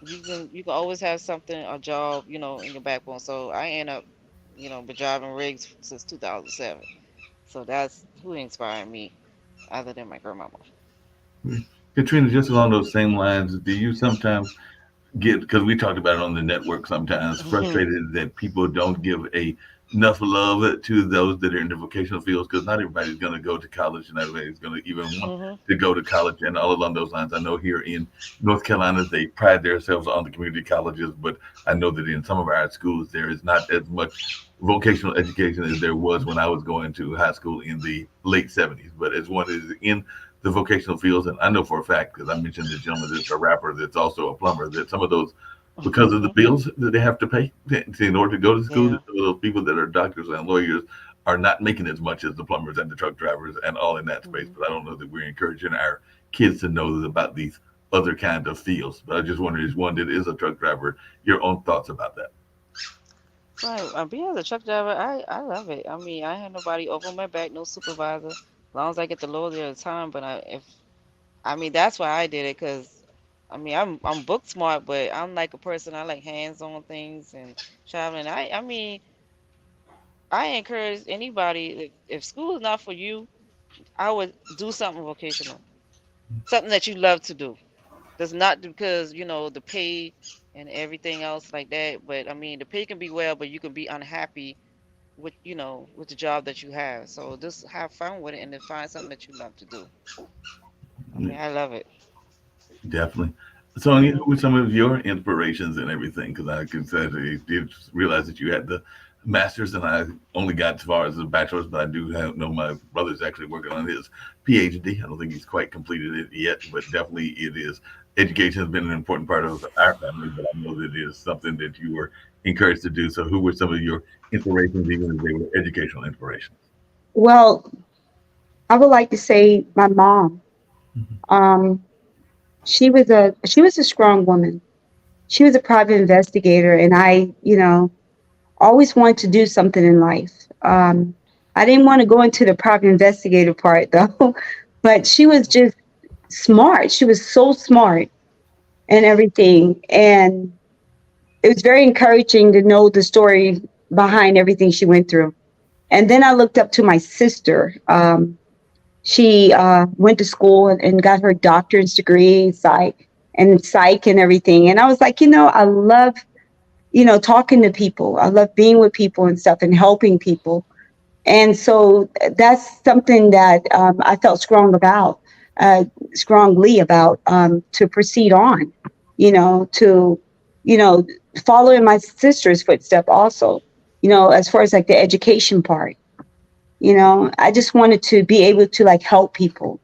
you can always have something, a job, in your backbone. So I end up, been driving rigs since 2007. So that's who inspired me, other than my grandmama. Katrina, just along those same lines, do you sometimes get, because we talked about it on the network, sometimes frustrated that people don't give enough love to those that are in the vocational fields, because not everybody's going to go to college, and not everybody's going to even want to go to college, and all along those lines. I know here in North Carolina, they pride themselves on the community colleges, but I know that in some of our schools, there is not as much vocational education as there was when I was going to high school in the late 70s. But as one is in the vocational fields, and I know for a fact, because I mentioned the gentleman that's a rapper that's also a plumber, that some of those, because of the bills that they have to pay in order to go to school, some of those people that are doctors and lawyers are not making as much as the plumbers and the truck drivers and all in that space. But I don't know that we're encouraging our kids to know about these other kind of fields. But I just wonder, as one that is a truck driver, your own thoughts about that. Right. Being a truck driver, I love it. I mean, I had nobody over my back, no supervisor. As long as I get the load at a time. But that's why I did it, because I'm book smart, but I'm like a person, I like hands-on things and traveling. I encourage anybody, if school is not for you, I would do something vocational, something that you love to do. That's not because the pay and everything else like that. But the pay can be well, but you can be unhappy with the job that you have. So just have fun with it, and then find something that you love to do. I love it. Definitely. Sonia, who were some of your inspirations and everything? Because I did realize that you had the master's, and I only got as far as the bachelor's, but I do know my brother's actually working on his PhD. I don't think he's quite completed it yet, but definitely it is. Education has been an important part of our family, but I know that it is something that you were encouraged to do. So who were some of your inspirations, even if they were educational inspirations? Well, I would like to say my mom. She was a strong woman. She was a private investigator, and I, always wanted to do something in life. I didn't want to go into the private investigator part though, but she was just smart. She was so smart and everything. And it was very encouraging to know the story behind everything she went through. And then I looked up to my sister. She went to school and got her doctorate degree in psych and everything. And I was like, I love, talking to people. I love being with people and stuff and helping people. And so that's something that I felt strongly about, to proceed on, to, follow in my sister's footstep also, as far as like the education part. I just wanted to be able to like help people.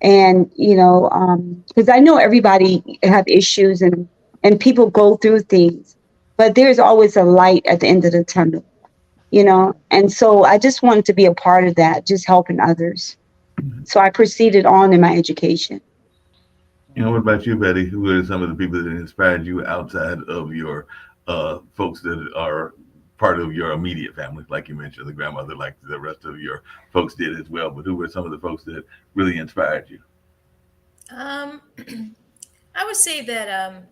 And, because I know everybody have issues and people go through things, but there's always a light at the end of the tunnel, and so I just wanted to be a part of that, just helping others. So I proceeded on in my education. What about you, Betty? Who are some of the people that inspired you outside of your folks that are part of your immediate family? Like you mentioned, the grandmother, like the rest of your folks did as well. But who were some of the folks that really inspired you? I would say that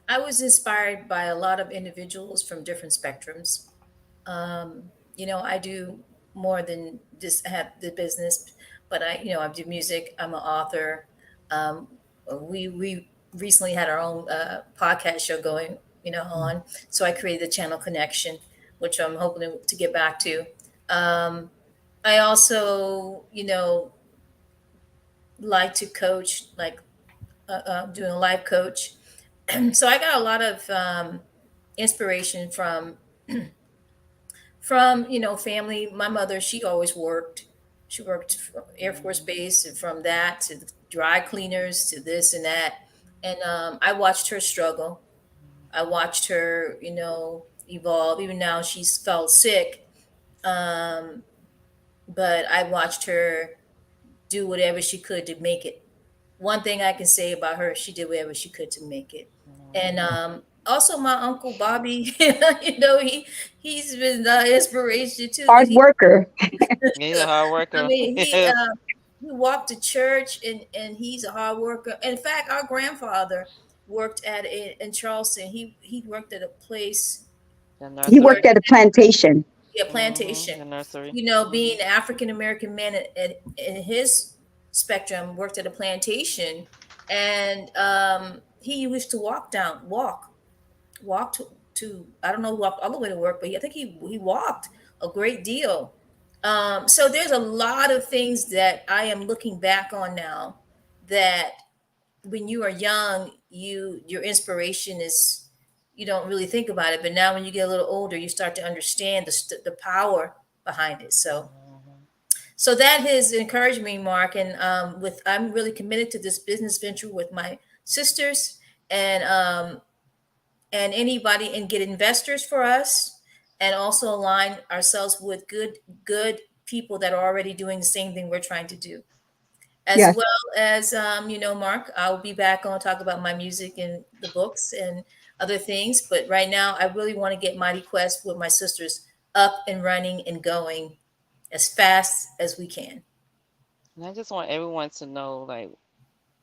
I was inspired by a lot of individuals from different spectrums. I do more than just have the business, but I do music. I'm an author. Um, we recently had our own podcast show going, on. So I created the channel Connection, which I'm hoping to get back to. I also, like to coach, like doing a life coach. So I got a lot of inspiration from family. My mother, she always worked. She worked for Air Force Base, and from that to the dry cleaners to this and that. And I watched her struggle. I watched her, evolve. Even now, she's felt sick, um, but I watched her do whatever she could to make it. One thing I can say about her, she did whatever she could to make it. And also my uncle Bobby, he's been inspiration too. 'Cause Hard worker. He's a hard I worker. mean, he walked to church, and he's a hard worker. In fact, our grandfather worked in Charleston. He worked at a place, The He where worked nursery. at a plantation. a The plantation. nursery. Being an African American man in his spectrum, worked at a plantation, and he used to walk to I don't know, walk all the way to work, but I think he walked a great deal. So there's a lot of things that I am looking back on now, that when you are young, your inspiration is, you don't really think about it, but now when you get a little older, you start to understand the power behind it. So that has encouraged me, Mark, and I'm really committed to this business venture with my sisters, and anybody, and get investors for us, and also align ourselves with good people that are already doing the same thing we're trying to do, as Yes. well as Mark, I'll be back on talk about my music and the books and other things, but right now I really want to get Mighty Quest with my sisters up and running and going as fast as we can. And I just want everyone to know, like,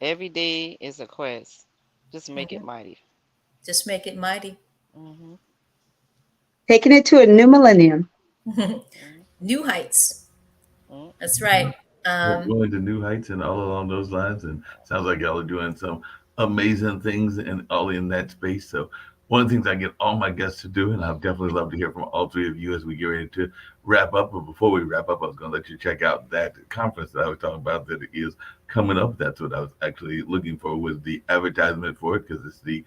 every day is a quest. Just make it Mhm. mighty. Just make it mighty. Hmm Taking it to a new millennium. New heights. hmm That's right. Going to new heights and all along those lines. And sounds like y'all are doing some amazing things and all in that space. So one of the things I get all my guests to do, and I'd definitely love to hear from all three of you as we get ready to wrap up. But before we wrap up, I was going to let you check out that conference that I was talking about that is coming up. That's what I was actually looking for, was the advertisement for it, because it's the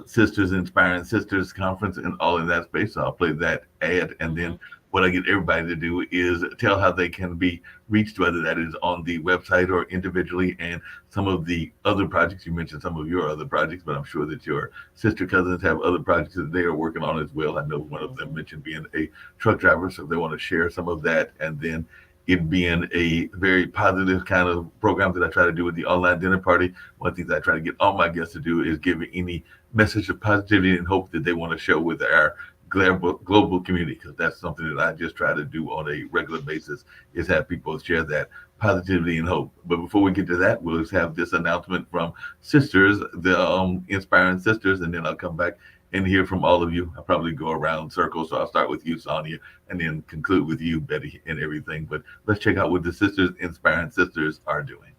Sisters Inspiring Sisters Conference and all in that space. So I'll play that ad, and then what I get everybody to do is tell how they can be reached, whether that is on the website or individually, and some of the other projects. You mentioned some of your other projects, but I'm sure that your sister cousins have other projects that they are working on as well. I know one of them mentioned being a truck driver, so if they want to share some of that, and then it being a very positive kind of program that I try to do with the online dinner party. One of the things I try to get all my guests to do is give any message of positivity and hope that they want to share with our global community, because that's something that I just try to do on a regular basis, is have people share that positivity and hope. But before we get to that, we'll just have this announcement from sisters, the inspiring sisters, and then I'll come back and hear from all of you. I'll probably go around circles, so I'll start with you, Sonia, and then conclude with you, Betty, and everything. But let's check out what the sisters, inspiring sisters, are doing.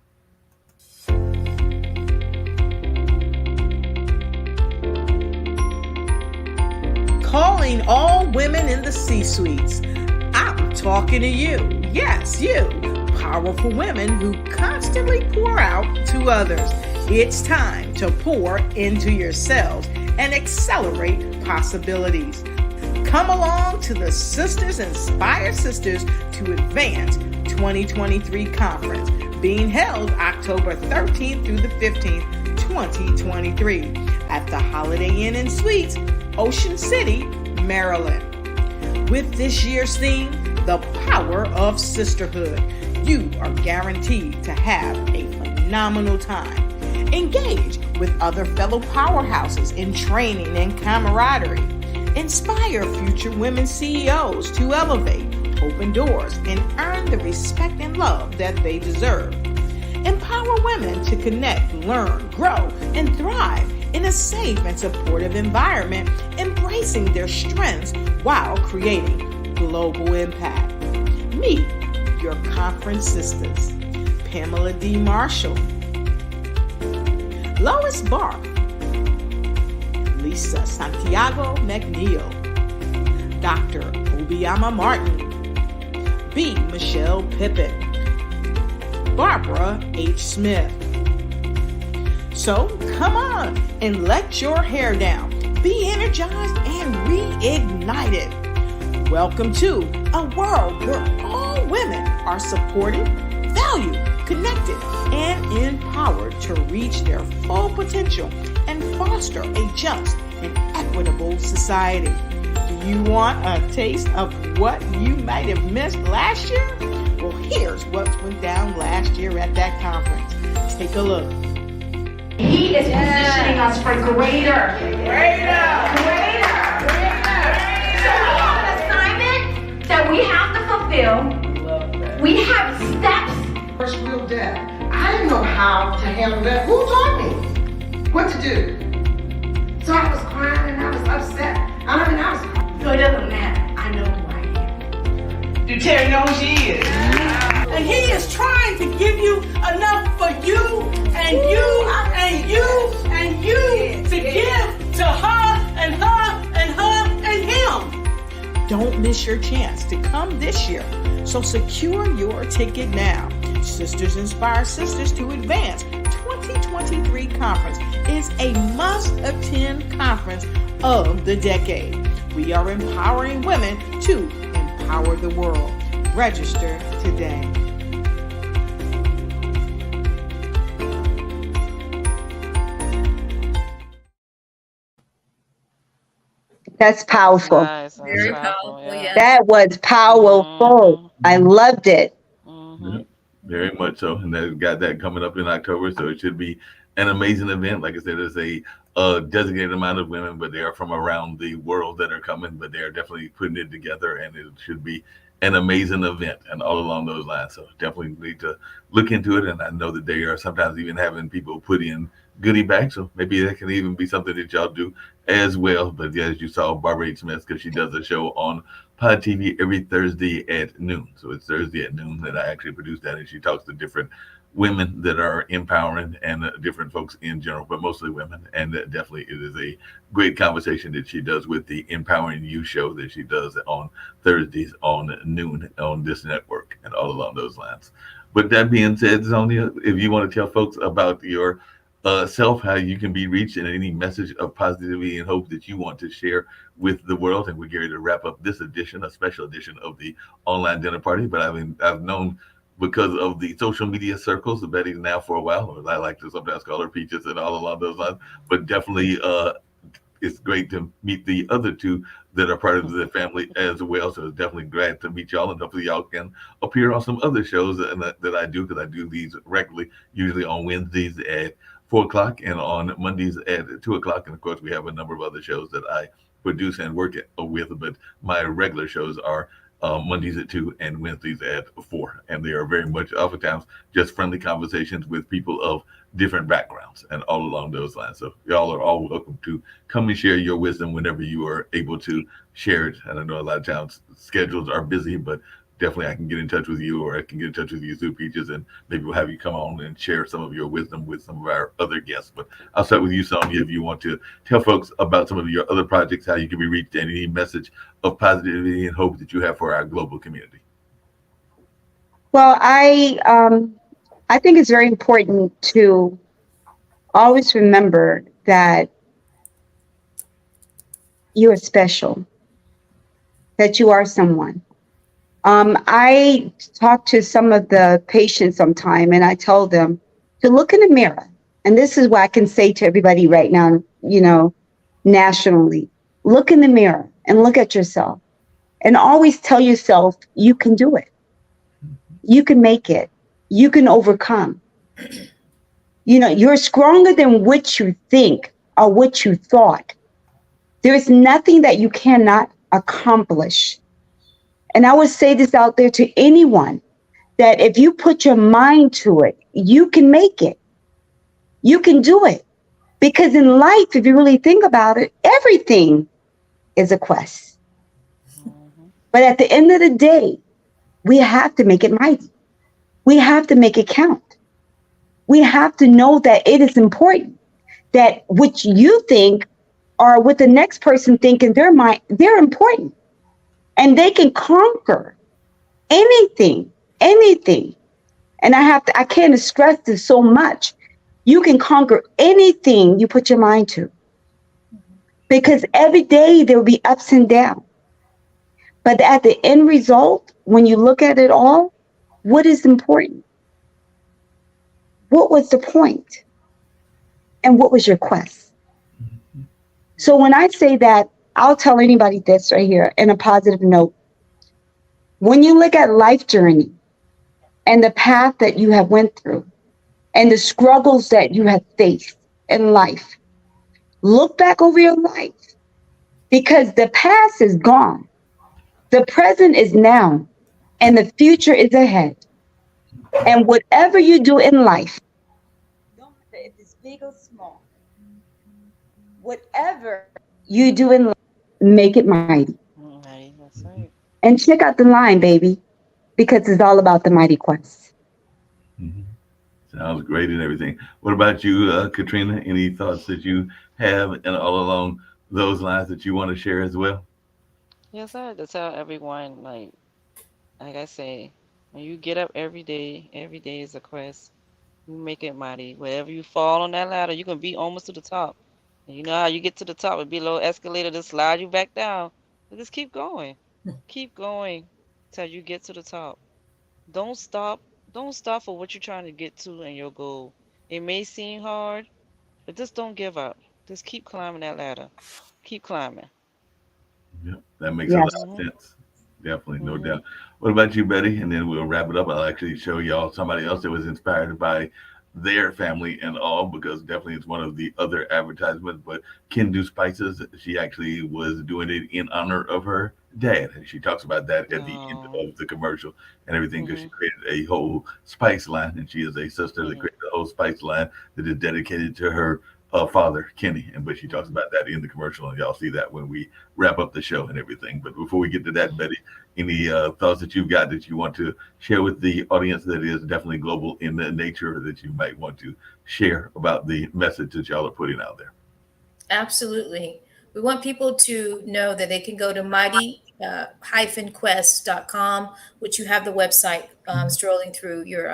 Calling all women in the C-suites. I'm talking to you. Yes, you. Powerful women who constantly pour out to others. It's time to pour into yourselves and accelerate possibilities. Come along to the Sisters Inspire Sisters to Advance 2023 conference, being held October 13th through the 15th, 2023 at the Holiday Inn and Suites, Ocean City, Maryland. With this year's theme, The Power of Sisterhood, you are guaranteed to have a phenomenal time. Engage with other fellow powerhouses in training and camaraderie. Inspire future women CEOs to elevate, open doors, and earn the respect and love that they deserve. Empower women to connect, learn, grow, and thrive in a safe and supportive environment, embracing their strengths while creating global impact. Meet your conference sisters, Pamela D. Marshall, Lois Barth, Lisa Santiago McNeil, Dr. Obiama Martin, B. Michelle Pippin, Barbara H. Smith. So come on and let your hair down, be energized and reignited. Welcome to a world where all women are supported, valued, connected, and empowered to reach their full potential and foster a just and equitable society. Do you want a taste of what you might have missed last year? Well, here's what went down last year at that conference. Take a look. He is positioning us for greater. So we have an assignment that we have to fulfill. We have steps. First real death. I didn't know how to handle that. Who taught me what to do? So I was crying and I was upset. I was crying. So it doesn't matter. I know who I am. Do Terry know who she is? And he is trying to give you enough for you and you and you and you to give to her and her and her and him. Don't miss your chance to come this year. So secure your ticket now. Sisters Inspire Sisters to Advance 2023 conference is a must-attend conference of the decade. We are empowering women to empower the world. Register today. That's powerful. Nice. Very That's powerful, yeah. That was powerful. I loved it. Mm-hmm. Very much so, and they've got that coming up in October, so it should be an amazing event. Like I said, there's a designated amount of women, but they are from around the world that are coming, but they are definitely putting it together, and it should be an amazing event and all along those lines. So definitely need to look into it, and I know that they are sometimes even having people put in goodie bags, so maybe that can even be something that y'all do as well. But yeah, as you saw Barbara H. Smith, because she does a show on Pod TV every Thursday at noon. So it's Thursday at noon that I actually produce that, and she talks to different women that are empowering and different folks in general, but mostly women. And definitely it is a great conversation that she does with the Empowering You show that she does on Thursdays on noon on this network and all along those lines. But that being said, Sonia, if you want to tell folks about your self, how you can be reached, and any message of positivity and hope that you want to share with the world. And we're getting to wrap up this edition, a special edition of the online dinner party. But I've known, because of the social media circles, Betty now for a while, or I like to sometimes call her Peaches and all along those lines, but definitely it's great to meet the other two that are part of the family as well. So it's definitely glad to meet y'all, and hopefully y'all can appear on some other shows that I do, because I do these regularly, usually on Wednesdays at 4 o'clock and on Mondays at 2 o'clock. And of course, we have a number of other shows that I produce and work with, but my regular shows are Mondays at 2 and Wednesdays at 4. And they are very much oftentimes just friendly conversations with people of different backgrounds and all along those lines. So y'all are all welcome to come and share your wisdom whenever you are able to share it. And I know a lot of times schedules are busy, but definitely I can get in touch with you, or I can get in touch with you through Peaches, and maybe we'll have you come on and share some of your wisdom with some of our other guests. But I'll start with you, Sonia, if you want to tell folks about some of your other projects, how you can be reached, and any message of positivity and hope that you have for our global community. Well, I think it's very important to always remember that you are special, that you are someone. I talk to some of the patients sometime, and I tell them to look in the mirror. And this is what I can say to everybody right now, nationally. Look in the mirror and look at yourself, and always tell yourself you can do it. You can make it. You can overcome. You're stronger than what you think or what you thought. There is nothing that you cannot accomplish. And I would say this out there to anyone, that if you put your mind to it, you can make it. You can do it. Because in life, if you really think about it, everything is a quest. But at the end of the day, we have to make it mighty. We have to make it count. We have to know that it is important, that what you think or what the next person think in their mind, they're important. And they can conquer anything. And I can't stress this so much. You can conquer anything you put your mind to. Because every day there will be ups and downs. But at the end result, when you look at it all, what is important? What was the point? And what was your quest? So when I say that, I'll tell anybody this right here in a positive note. When you look at life journey and the path that you have went through and the struggles that you have faced in life, look back over your life, because the past is gone. The present is now, and the future is ahead. And whatever you do in life, no matter if it's big or small, whatever you do in life, make it mighty. Right, that's right. And check out the line, baby, because it's all about the mighty quest. Mm-hmm. Sounds great and everything. What about you, Katrina? Any thoughts that you have and all along those lines that you want to share as well? Yes, I had to tell everyone, like I say, when you get up every day is a quest. You make it mighty. Wherever you fall on that ladder, you can be almost to the top. And you know how you get to the top, it'd be a little escalator to slide you back down. But just keep going. Keep going till you get to the top. Don't stop. Don't stop for what you're trying to get to and your goal. It may seem hard, but just don't give up. Just keep climbing that ladder. Keep climbing. Yeah, that makes a lot of sense. Definitely, no doubt. What about you, Betty? And then we'll wrap it up. I'll actually show y'all somebody else that was inspired by their family and all, because definitely it's one of the other advertisements. But Kendu Spices, she actually was doing it in honor of her dad, and she talks about that at the end of the commercial and everything, because she created a whole spice line, and she is a sister that created a whole spice line that is dedicated to her father, Kenny. But she talks about that in the commercial, and y'all see that when we wrap up the show and everything. But before we get to that, Betty, any thoughts that you've got that you want to share with the audience that is definitely global in the nature, that you might want to share about the message that y'all are putting out there? Absolutely. We want people to know that they can go to mighty-quest.com, which you have the website strolling through your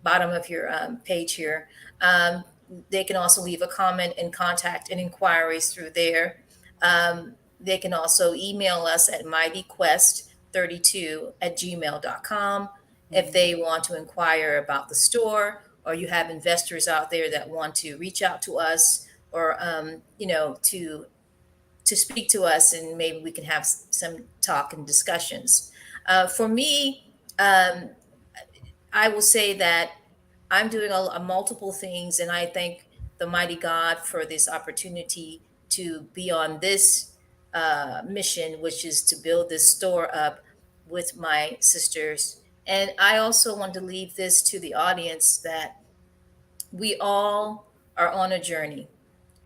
bottom of your page here. They can also leave a comment and contact and inquiries through there. They can also email us at mightyquest32@gmail.com if they want to inquire about the store, or you have investors out there that want to reach out to us, or to to speak to us, and maybe we can have some talk and discussions. For me, I will say that I'm doing a multiple things, and I thank the mighty God for this opportunity to be on this mission, which is to build this store up with my sisters. And I also want to leave this to the audience that we all are on a journey,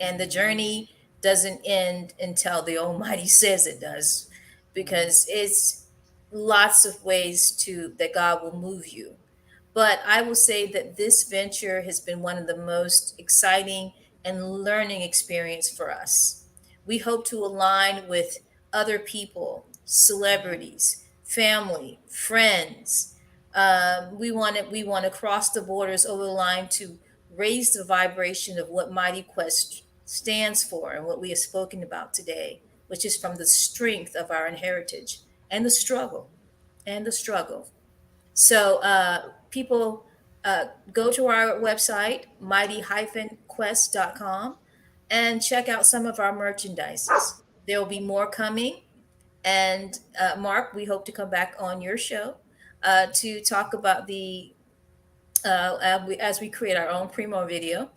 and the journey doesn't end until the Almighty says it does, because it's lots of ways to that God will move you. But I will say that this venture has been one of the most exciting and learning experience for us. We hope to align with other people, celebrities, family, friends. We want to cross the borders over the line to raise the vibration of what Mighty Quest stands for and what we have spoken about today, which is from the strength of our heritage and the struggle and the struggle. So people go to our website, mighty-quest.com, and check out some of our merchandises. There will be more coming. And Mark, we hope to come back on your show to talk about the as we create our own promo video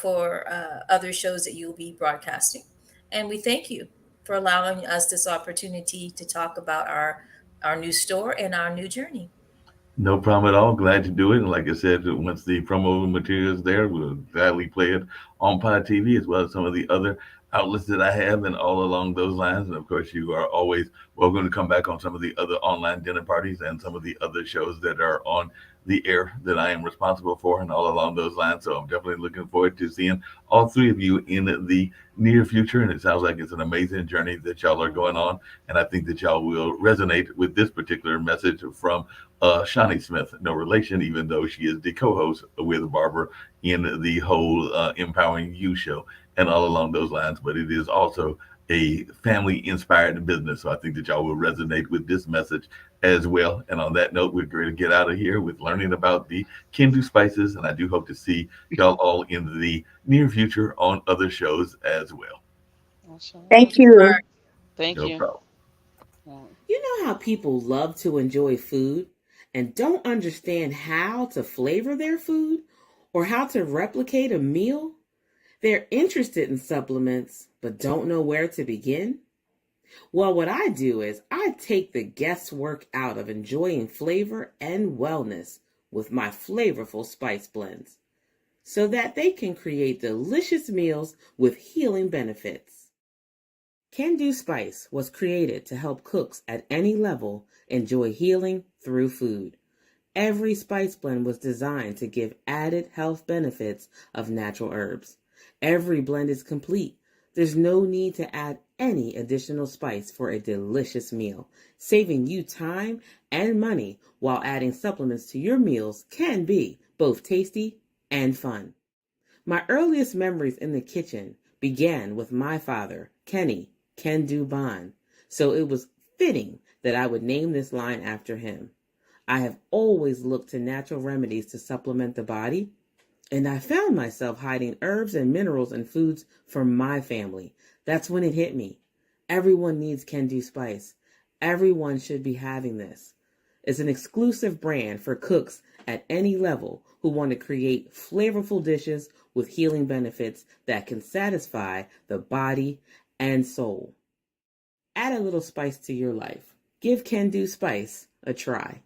for other shows that you'll be broadcasting. And we thank you for allowing us this opportunity to talk about our new store and our new journey. No problem at all. Glad to do it. And like I said, once the promo material is there, we'll gladly play it on Pod TV as well as some of the other outlets that I have and all along those lines. And of course, you are always welcome to come back on some of the other online dinner parties and some of the other shows that are on the air that I am responsible for and all along those lines. So I'm definitely looking forward to seeing all three of you in the near future. And it sounds like it's an amazing journey that y'all are going on. And I think that y'all will resonate with this particular message from Shawnee Smith, no relation, even though she is the co-host with Barbara in the whole Empowering You show and all along those lines. But it is also a family-inspired business. So I think that y'all will resonate with this message as well. And on that note, we're going to get out of here with learning about the Kendu Spices. And I do hope to see y'all all in the near future on other shows as well. Thank you. Thank No you. problem. You know how people love to enjoy food and don't understand how to flavor their food or how to replicate a meal? They're interested in supplements, but don't know where to begin? Well, what I do is I take the guesswork out of enjoying flavor and wellness with my flavorful spice blends so that they can create delicious meals with healing benefits. Kendu Spice was created to help cooks at any level enjoy healing through food. Every spice blend was designed to give added health benefits of natural herbs. Every blend is complete. There's no need to add any additional spice for a delicious meal. Saving you time and money while adding supplements to your meals can be both tasty and fun. My earliest memories in the kitchen began with my father, Kenny Kendu Bond, so it was fitting that I would name this line after him. I have always looked to natural remedies to supplement the body, and I found myself hiding herbs and minerals in foods for my family. That's when it hit me. Everyone needs Kendu Spice. Everyone should be having this. It's an exclusive brand for cooks at any level who want to create flavorful dishes with healing benefits that can satisfy the body and soul. Add a little spice to your life. Give Kendu Spice a try.